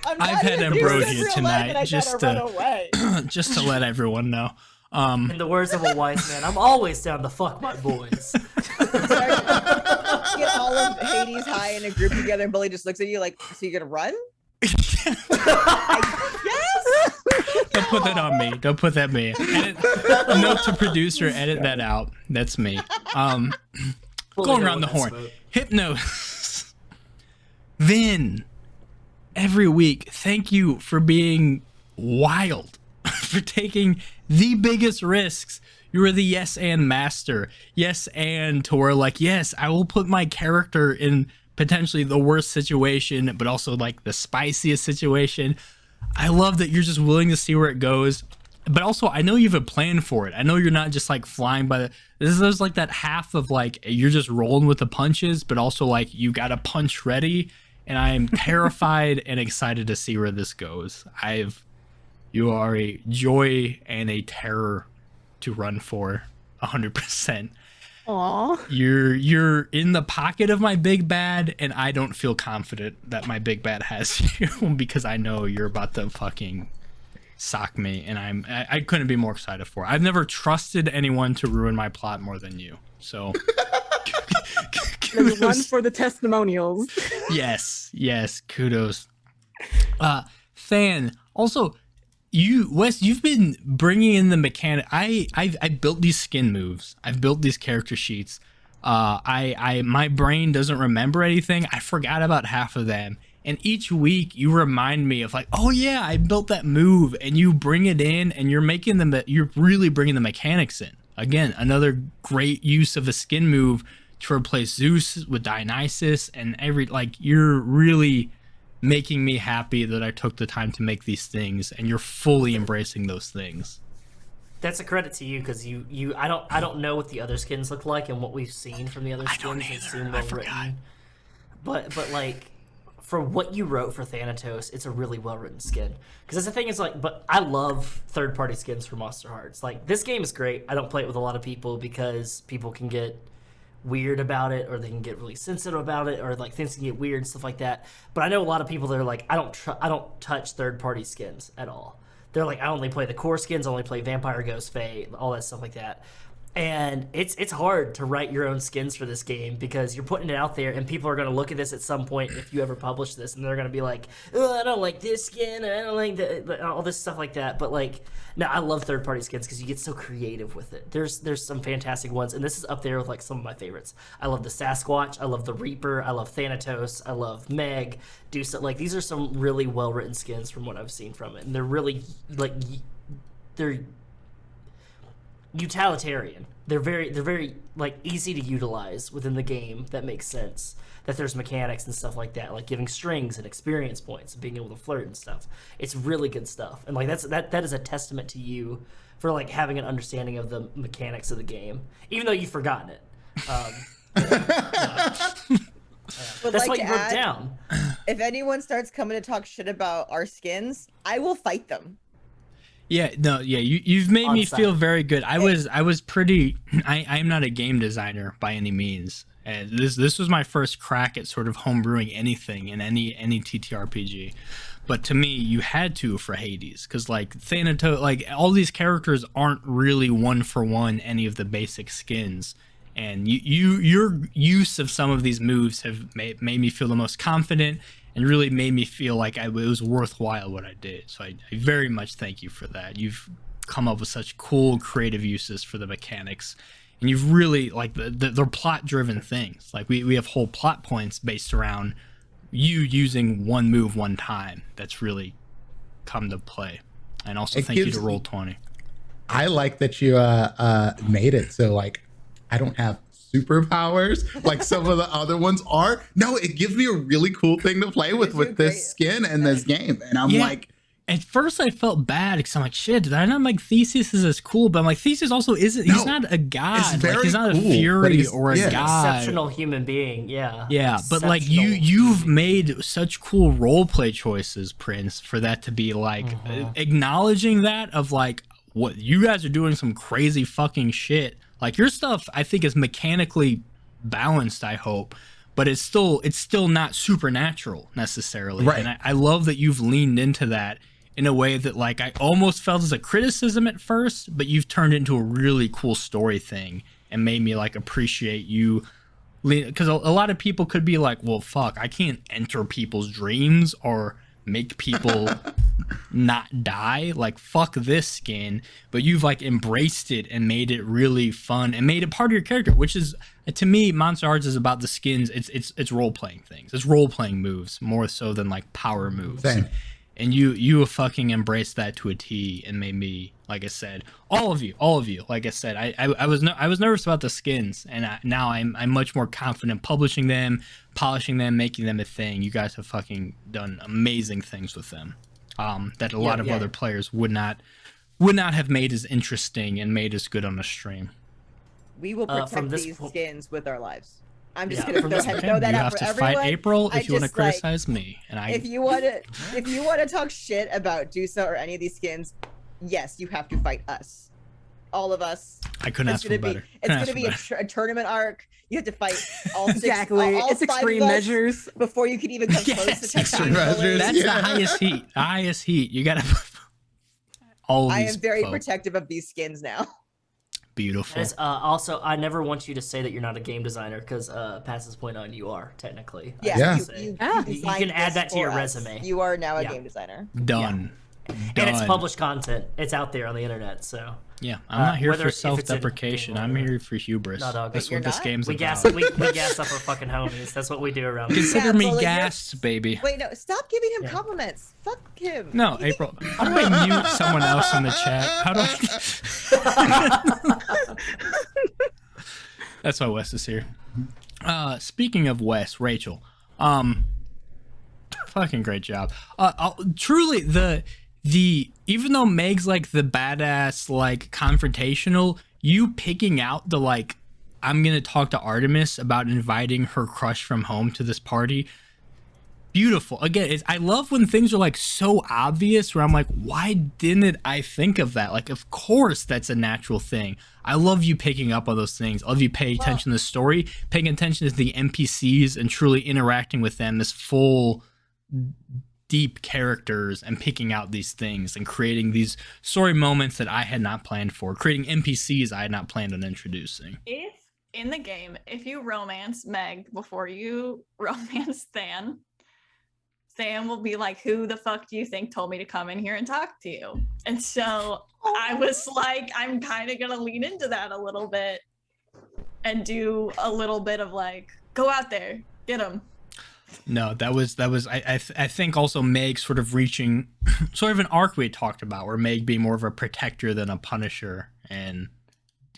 I've had ambrosia tonight just to let everyone know. In the words of a wise man, I'm always down to fuck my boys. Get all of Hades high in a group together, and Billy just looks at you like, so you gonna run? Yes. Don't put that on me. Don't put that me. A note to producer, edit that out. That's me. Going around the horn. Hypnos. Vin. Every week, thank you for being wild, for taking the biggest risks. You are the yes and master. Yes and to where like, yes, I will put my character in potentially the worst situation, but also like the spiciest situation. I love that you're just willing to see where it goes. But also, I know you have a plan for it. I know you're not just like flying by the... There's like that half of like, you're just rolling with the punches, but also like you got a punch ready. And I am terrified and excited to see where this goes. You are a joy and a terror to run for 100%. Aw. You're in the pocket of my big bad, and I don't feel confident that my big bad has you because I know you're about to fucking sock me, and I couldn't be more excited for it. I've never trusted anyone to ruin my plot more than you. So There's one for the testimonials. Yes, kudos. Fan, also, Wes, you've been bringing in the mechanic. I built these skin moves. I've built these character sheets. My brain doesn't remember anything. I forgot about half of them. And each week you remind me of like, oh yeah, I built that move, and you bring it in, and you're really bringing the mechanics in. Again, another great use of a skin move to replace Zeus with Dionysus, and you're really making me happy that I took the time to make these things, and you're fully embracing those things. That's a credit to you, because I don't know what the other skins look like, and what we've seen from the other skins seem well written. But like, for what you wrote for Thanatos, it's a really well written skin. Because that's the thing, is like, but I love third party skins for Monster Hearts. Like, this game is great. I don't play it with a lot of people because people can get weird about it, or they can get really sensitive about it, or like things can get weird and stuff like that. But I know a lot of people that are like, I don't touch third party skins at all. They're like, I only play the core skins, I only play Vampire, Ghost, Fae, all that stuff like that. And it's hard to write your own skins for this game, because you're putting it out there, and people are going to look at this at some point if you ever publish this, and they're going to be like, oh, I don't like this skin, I don't like all this stuff like that. But like, no, I love third party skins because you get so creative with it. There's some fantastic ones, and this is up there with like some of my favorites. I love the Sasquatch, I love the Reaper, I love Thanatos, I love Meg, like these are some really well written skins from what I've seen from it, and they're really like, they're utilitarian. They're very like easy to utilize within the game. That makes sense. That there's mechanics and stuff like that, like giving strings and experience points and being able to flirt and stuff. It's really good stuff, and like that is a testament to you for like having an understanding of the mechanics of the game, even though you've forgotten it. That's what you wrote down. If anyone starts coming to talk shit about our skins, I will fight them. You've made me feel very good. I'm not a game designer by any means. And this was my first crack at sort of homebrewing anything in any TTRPG. But to me, you had to for Hades, because like Thanatos, like all these characters aren't really one for one any of the basic skins. And your use of some of these moves have made me feel the most confident, and really made me feel like it was worthwhile what I did. So I very much thank you for that. You've come up with such cool, creative uses for the mechanics, and you've really, like, they're plot-driven things. Like, we have whole plot points based around you using one move one time. That's really come to play. And also thank you to Roll20. I like that you made it so, like, I don't have superpowers like some of the other ones are. No, it gives me a really cool thing to play with this skin and this game, and I'm like, at first I felt bad because I'm like, shit, did I not make Theseus is as cool? But I'm like, Theseus also isn't. He's not a god. Like, he's not a fury or a god. Exceptional human being. Yeah. Yeah, but like you've made such cool role play choices, Prince, for that to be like acknowledging that of like what you guys are doing some crazy fucking shit. Like your stuff, I think is mechanically balanced. I hope. But it's still not supernatural necessarily. Right. And I love that you've leaned into that in a way that like I almost felt as a criticism at first, but you've turned into a really cool story thing and made me like appreciate you. Because a lot of people could be like, well, fuck, I can't enter people's dreams or make people not die. Like, fuck this skin. But you've like embraced it and made it really fun and made it part of your character, which is, to me, Monster Hearts is about the skins. It's role playing things. It's role playing moves more so than like power moves. Same. And you fucking embraced that to a T and made me, like I said, all of you, like I said, I was nervous about the skins, and now I'm much more confident publishing them, polishing them, making them a thing. You guys have fucking done amazing things with them, that a lot of other players would not have made as interesting and made as good on the stream. We will protect these skins with our lives. I'm just gonna throw that out for everyone. You have to fight April if you want to criticize me, and if you want to talk shit about Dusa or any of these skins, yes, you have to fight us, all of us. I couldn't ask for better. It's gonna be a tournament arc. You have to fight all six. Exactly. All it's extreme measures before you can even come close to extreme measures. That's the highest heat. Highest heat. You gotta. I am very protective of these skins now. Beautiful. As, also, I never want you to say that you're not a game designer because Pass's point on you are technically. Yeah. You can add that to your resume. You are now a game designer. Done. And it's published content. It's out there on the internet. So yeah, I'm not here for self-deprecation. I'm here for hubris. No, dog, that's what this game's we about. We gas up our fucking homies. That's what we do around here. Consider me gassed, baby. Wait, no, stop giving him compliments. Fuck him. No, April. How do I mute someone else in the chat? How do I? That's why Wes is here. Speaking of Wes, Rachel, fucking great job. Truly, the even though Meg's like the badass, like confrontational, you picking out the like, I'm gonna talk to Artemis about inviting her crush from home to this party. Beautiful. Again, I love when things are like so obvious where I'm like, why didn't I think of that? Like, of course that's a natural thing. I love you picking up on those things. I love you paying attention to the story, paying attention to the NPCs and truly interacting with them as full deep characters and picking out these things and creating these story moments that I had not planned for, creating NPCs I had not planned on introducing. If in the game, if you romance Meg before you romance Than will be like, who the fuck do you think told me to come in here and talk to you? And so I was like, I'm kind of gonna lean into that a little bit and do a little bit of like, go out there, get him. No, that was I think also Meg sort of reaching sort of an arc we had talked about where Meg being more of a protector than a punisher and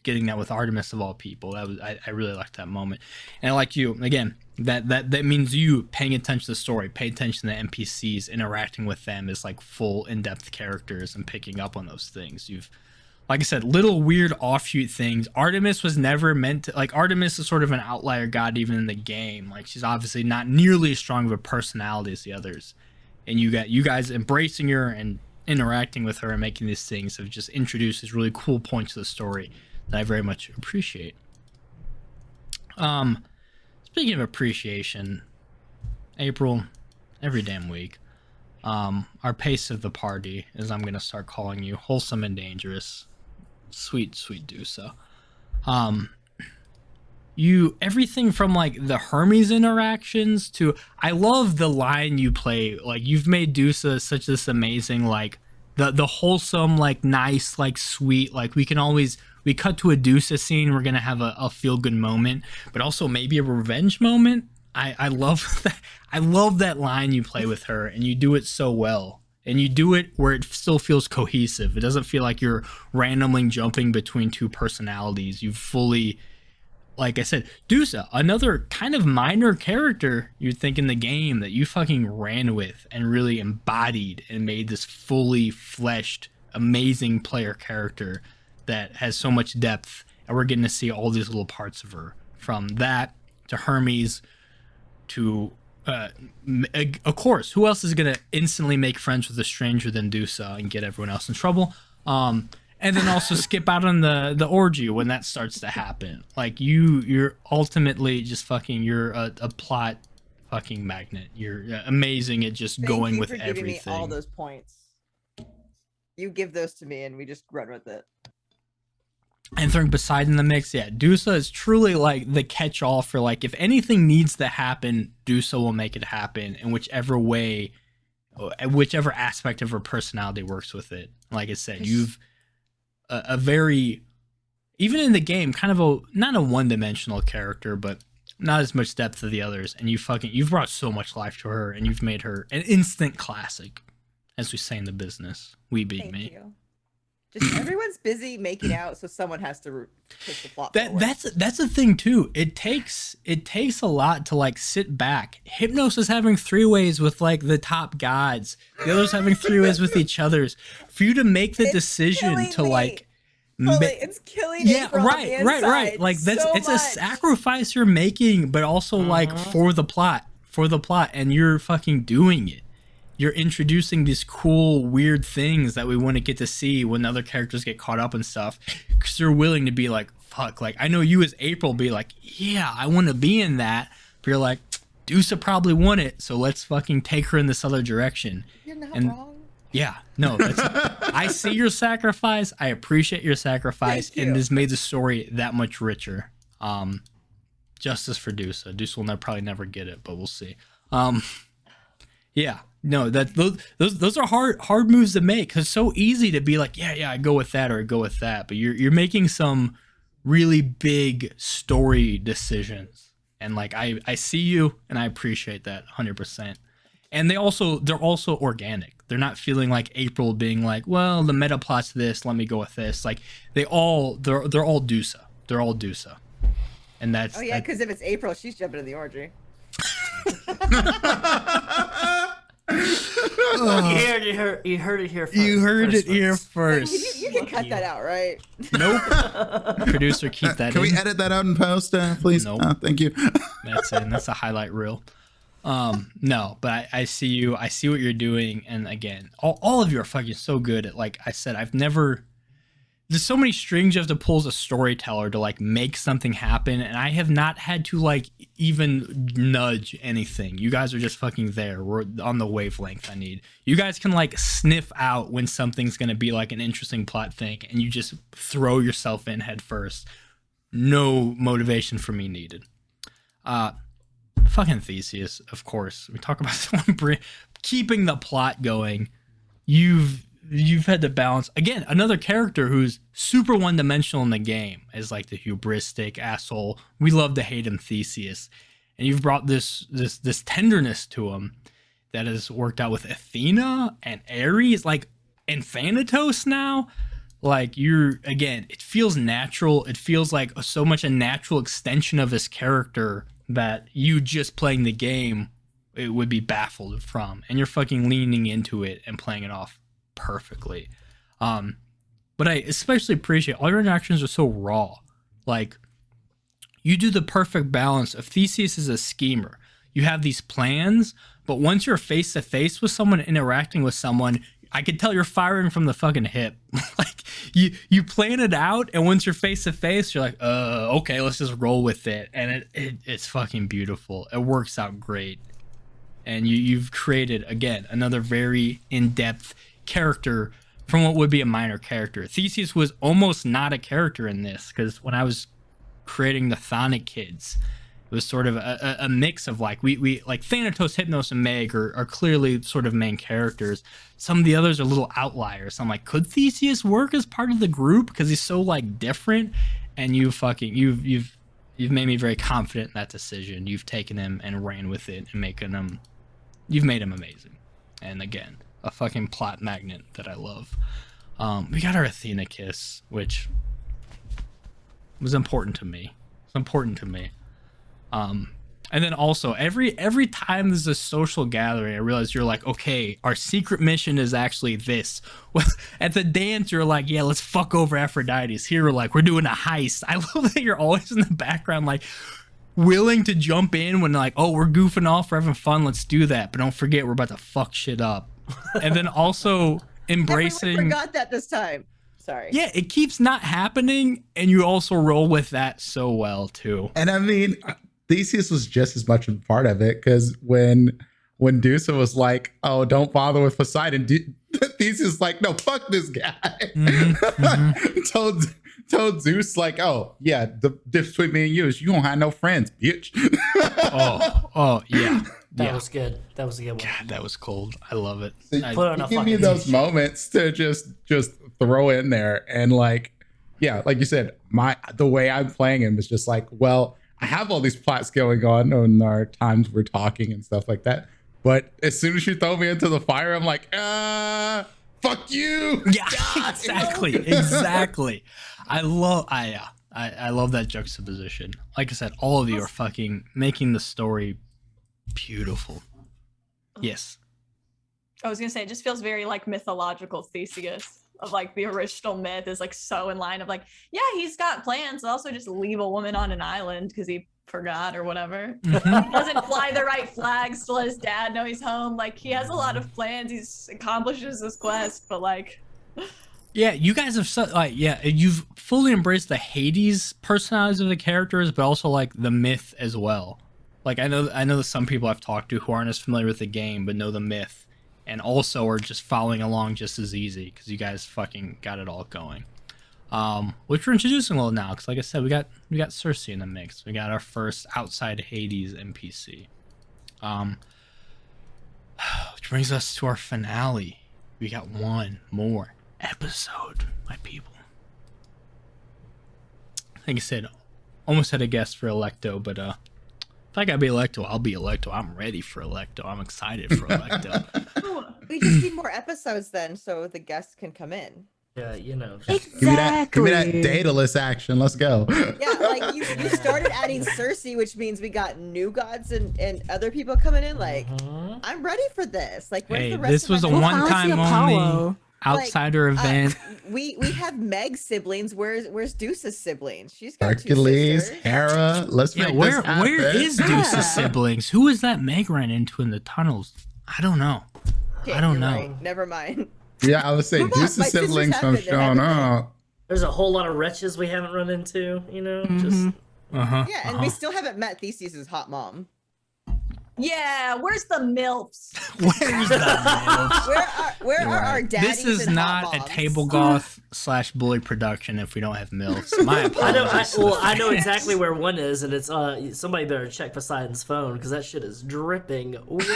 getting that with Artemis of all people. That was I really liked that moment. And like you, again, that means you paying attention to the story, pay attention to the NPCs, interacting with them as like full in-depth characters and picking up on those things. You've, like I said, little weird offshoot things. Artemis was never meant to, like, Artemis is sort of an outlier god even in the game. Like, she's obviously not nearly as strong of a personality as the others. And you guys embracing her and interacting with her and making these things have just introduced these really cool points to the story that I very much appreciate. Speaking of appreciation, April, every damn week, our pace of the party, as I'm gonna start calling you, wholesome and dangerous, sweet Dusa. You, everything from like the Hermes interactions to, I love the line you play. Like, you've made Dusa such this amazing, like the wholesome, like nice, like sweet, like we cut to a Dusa scene, we're gonna have a feel good moment, but also maybe a revenge moment. I love that. I love that line you play with her, and you do it so well. And you do it where it still feels cohesive. It doesn't feel like you're randomly jumping between two personalities. You fully like I said, Dusa, another kind of minor character you'd think in the game that you fucking ran with and really embodied and made this fully fleshed, amazing player character that has so much depth, and we're getting to see all these little parts of her, from that to Hermes to of course, who else is gonna instantly make friends with a stranger than Dusa and get everyone else in trouble, and then also skip out on the orgy when that starts to happen. Like you're ultimately just fucking, you're a plot fucking magnet. You're amazing at just going with everything. Thank you for giving me all those points. You give those to me and we just run with it. And throwing Poseidon in the mix, yeah, Dusa is truly like the catch-all for, like, if anything needs to happen, Dusa will make it happen in whichever way, whichever aspect of her personality works with it. Like I said, you've a very, even in the game, kind of a, not a one-dimensional character, but not as much depth to the others, and you've brought so much life to her, and you've made her an instant classic, as we say in the business. We beat me. You. Just everyone's busy making out, so someone has to push the plot forward. That's the thing too. It takes a lot to like sit back. Hypnos is having 3-ways with like the top gods. The others having 3-ways with each others. For you to make the decision to like, it's killing me. Right. Like it's a sacrifice you're making, but also like for the plot, and you're fucking doing it. You're introducing these cool, weird things that we want to get to see when other characters get caught up and stuff. Because you're willing to be like, fuck. Like, I know you as April be like, yeah, I want to be in that. But you're like, Dusa probably won it, so let's fucking take her in this other direction. You're not wrong. Yeah, no. I see your sacrifice. I appreciate your sacrifice. And it has made the story that much richer. Justice for Dusa. Dusa will probably never get it, but we'll see. Yeah. No, those are hard moves to make, because it's so easy to be like, yeah, I go with that or I go with that, but you're making some really big story decisions, and like I see you and I appreciate that 100%. And they're also organic. They're not feeling like April being like, well, the meta plot's this, let me go with this. Like they're all Dusa. They're all Dusa, and that's because if it's April, she's jumping in the orgy. You heard it here first. You heard it here first. You can cut that out, right? Nope. Producer, keep that Can in. we edit that out in post, please? Nope. Thank you. That's it. That's a highlight reel. No, but I see you. I see what you're doing. And again, all of you are fucking so good at, like I said, there's so many strings you have to pull as a storyteller to like make something happen, and I have not had to like even nudge anything. You guys are just fucking there. We're on the wavelength I need. You guys can like sniff out when something's gonna be like an interesting plot thing, and you just throw yourself in head first. No motivation for me needed. Fucking Theseus, of course. We talk about someone keeping the plot going. You've had to balance, again, another character who's super one-dimensional in the game is like the hubristic asshole. We love to hate him, Theseus, and you've brought this tenderness to him that has worked out with Athena and Ares, like, and Thanatos now. Like, it feels natural. It feels like so much a natural extension of his character that you just playing the game, it would be baffled from, and you're fucking leaning into it and playing it off perfectly. But I especially appreciate all your interactions are so raw. Like, you do the perfect balance of Theseus is a schemer. You have these plans, but once you're face to face with someone, interacting with someone, I could tell you're firing from the fucking hip. Like you plan it out, and once you're face to face, you're like, okay, let's just roll with it. And it's fucking beautiful. It works out great. And you've created, again, another very in-depth character from what would be a minor character. Theseus was almost not a character in this, because when I was creating the Chthonic kids, it was sort of a mix of like we like Thanatos, Hypnos, and Meg are clearly sort of main characters. Some of the others are little outliers. So I'm like, could Theseus work as part of the group because he's so like different? And you've made me very confident in that decision. You've taken him and ran with it and you've made him amazing. And again, a fucking plot magnet that I love. We got our Athena kiss, which was important to me. It's important to me. And then also every time there's a social gathering, I realize you're like, okay, our secret mission is actually this. Well, at the dance, you're like, yeah, let's fuck over Aphrodite's. Here, we're like, we're doing a heist. I love that you're always in the background, like willing to jump in when like, oh, we're goofing off, we're having fun, let's do that. But don't forget, we're about to fuck shit up. And then also embracing. Everyone forgot that this time. Sorry. Yeah, it keeps not happening, and you also roll with that so well too. And I mean, Theseus was just as much a part of it, because when Dusa was like, "Oh, don't bother with Poseidon," Theseus was like, "No, fuck this guy." Told Zeus like, "Oh yeah, the difference between me and you is you don't have no friends, bitch." oh yeah. That was good. That was a good one. God, that was cold. I love it. So you give me those moments to just throw in there, and like, yeah, like you said, the way I'm playing him is just like, well, I have all these plots going on and our times we're talking and stuff like that. But as soon as you throw me into the fire, I'm like, fuck you. Yeah, exactly. I love that juxtaposition. Like I said, all of you are fucking making the story beautiful. Yes. I was gonna say, it just feels very like mythological Theseus. Of like the original myth is like so in line of like, yeah, he's got plans to also just leave a woman on an island because he forgot or whatever. He doesn't fly the right flags to let his dad know he's home. Like he has a lot of plans. He accomplishes his quest, but like, yeah, you guys have you've fully embraced the Hades personalities of the characters, but also like the myth as well. Like I know that some people I've talked to who aren't as familiar with the game but know the myth. And also are just following along just as easy because you guys fucking got it all going. Which we're introducing a little now because, like I said, we got Cersei in the mix. We got our first outside Hades NPC. Which brings us to our finale. We got one more episode, my people. Like I said, almost had a guess for Electo, but if I gotta be Electo, I'll be Electo. I'm ready for Electo. I'm excited for Electo. We just need more episodes then, so the guests can come in. Yeah, you know. Give me that Daedalus action. Let's go. Yeah, like you started adding Cersei, which means we got new gods and other people coming in. Like, I'm ready for this. Like, where's the rest this of was a one-time only outsider event. We have Meg's siblings. Where's Deuce's siblings? She's got Hercules, 2 sisters. Hera. Let's make this happen. Where is Deuce's siblings? Who is that Meg ran into in the tunnels? I don't know. Yeah, I don't you're know. right. Never mind. Yeah, I would say Deuce's siblings have shown up. There's a whole lot of wretches we haven't run into, you know? Just Yeah, and we still haven't met Theseus's hot mom. yeah, where's the MILFs? Where's the MILFs? Where are our daddies? This is and not hot a moms? table goth / bully production if we don't have MILFs. My apologies. I know exactly where one is, and it's somebody better check Poseidon's phone because that shit is dripping wet.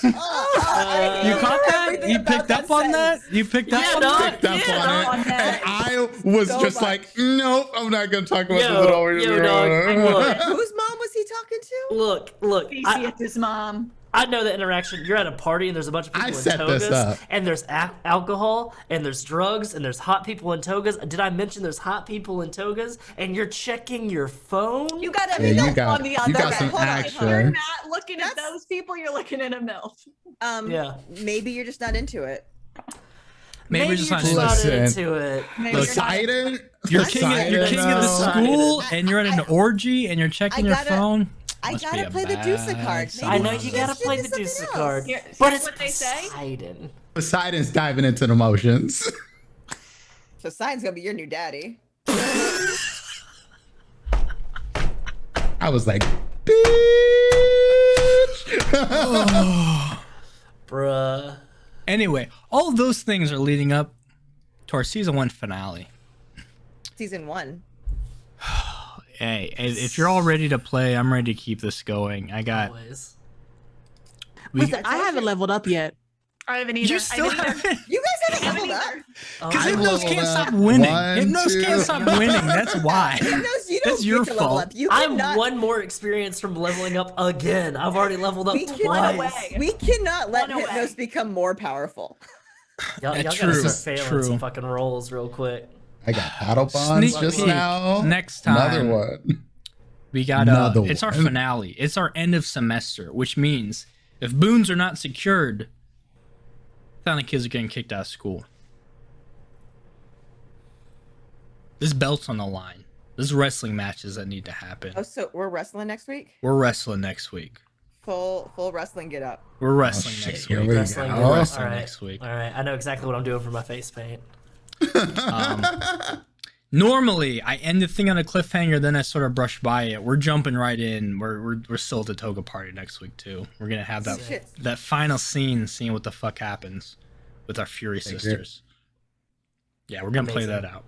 You caught that? You picked up on that? You picked up on that? And I was so just like, nope, I'm not gonna talk about this at all. Dog, whose mom was he talking to? Look. Theseus' mom. I know that interaction. You're at a party and there's a bunch of people in togas, and there's alcohol, and there's drugs, and there's hot people in togas. Did I mention there's hot people in togas? And you're checking your phone. You got a Yeah, MILF on the other got some end. action. You're not looking at those people. You're looking at a MILF. Yeah. Maybe you're just not into it. Maybe we're just not into it. Poseidon, you're king of the school, and you're at an orgy, and you're checking your phone. I gotta play the Deuce card. I know you gotta play the Deuce card, but it's what they say. Poseidon. Poseidon's diving into the emotions. Poseidon's gonna be your new daddy. I was like, bitch. Bruh. Anyway, all of those things are leading up to our season 1 finale. Season 1. Hey, if you're all ready to play, I'm ready to keep this going. I got. Listen, I haven't leveled up yet. I haven't either. You still haven't. You guys haven't leveled up. Because Hypnos can't stop winning. Hypnos can't stop winning. That's why. Hypnos, you That's don't your get to level fault. up. You I'm cannot, one more experience from leveling up again. I've already leveled up twice. we cannot let Run away. Hypnos become more powerful. Y'all gotta start failing some fucking rolls real quick. I got battle bonds Sneak just peek now. next time. Another one. We got it's our one. finale. It's our end of semester, which means if boons are not secured, the kids are getting kicked out of school. This belt's on the line. There's wrestling matches that need to happen. Oh, so we're wrestling next week? We're wrestling next week. Full wrestling get up. We're wrestling next week. We're Wrestling, We're wrestling all right. next week. All right, I know exactly what I'm doing for my face paint. Normally, I end the thing on a cliffhanger, then I sort of brush by it. We're jumping right in. We're still at the toga party next week too. We're gonna have that final scene, seeing what the fuck happens with our Fury sisters. Yeah, we're gonna play that out.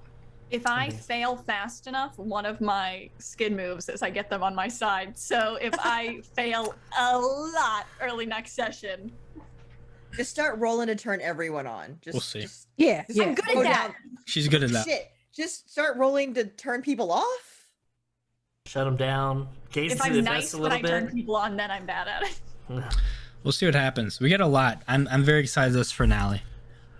If I fail fast enough, one of my skin moves is I get them on my side. So if I fail a lot early next session, just start rolling to turn everyone on. We'll see. Yeah, yeah. I'm good at that. She's good at that. Shit. Just start rolling to turn people off. Shut them down. If I'm nice when I turn people on, then I'm bad at it. We'll see what happens. We got a lot. I'm very excited this finale.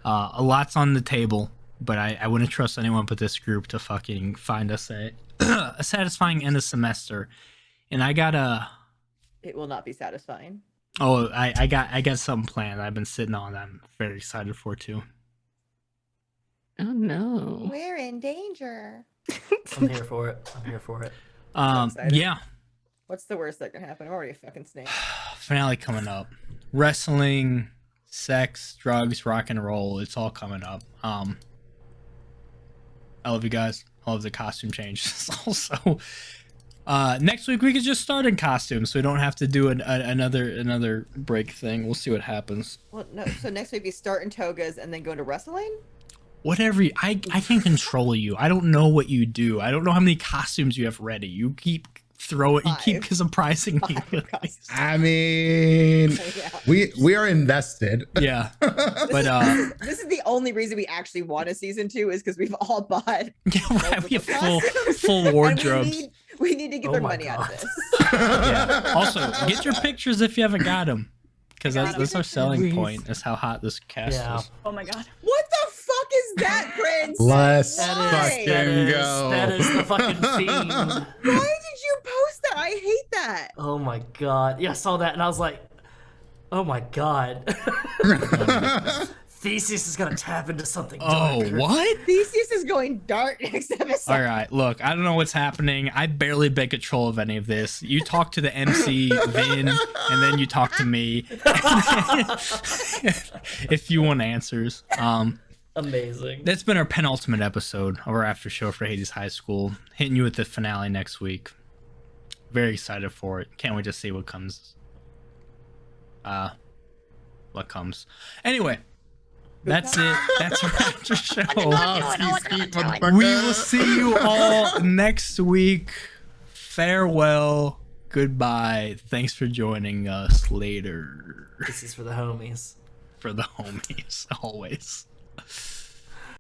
A lot's on the table, but I wouldn't trust anyone but this group to fucking find us a satisfying end of semester. And I got It will not be satisfying. Oh, I got something planned. I've been sitting on. I'm very excited for too. Oh no. We're in danger. I'm here for it. Yeah. What's the worst that can happen? I'm already a fucking snake. Finale coming up. Wrestling, sex, drugs, rock and roll. It's all coming up. I love you guys. I love the costume changes also. Next week we could just start in costume, so we don't have to do another break thing. We'll see what happens. Well, no. So next week we start in togas and then go into wrestling. Whatever. I can control you. I don't know what you do. I don't know how many costumes you have ready. You keep throwing. You keep surprising me. I mean, we are invested. Yeah, but this is the only reason we actually want a season 2 is because we've all bought. Yeah, right. We have full wardrobes. We need to get our money out of this. Yeah. Also, get your pictures if you haven't got them, because that's our selling point. Is how hot this cast is. Oh my god. What the fuck is that, Prince? Let's Why? fucking go. That is the fucking theme. Why did you post that? I hate that. Oh my god. Yeah, I saw that and I was like, oh my god. Theseus is gonna tap into something darker. Oh, what? Theseus is going dark next episode. All right, look, I don't know what's happening. I barely been control of any of this. You talk to the MC, Vin, and then you talk to me. If you want answers. Amazing. That's been our penultimate episode of our after show for Hades High School. Hitting you with the finale next week. Very excited for it. Can't wait to see what comes. What comes. Anyway. That's it. That's our after show. We will see you all next week. Farewell. Goodbye. Thanks for joining us later. This is for the homies. For the homies, always.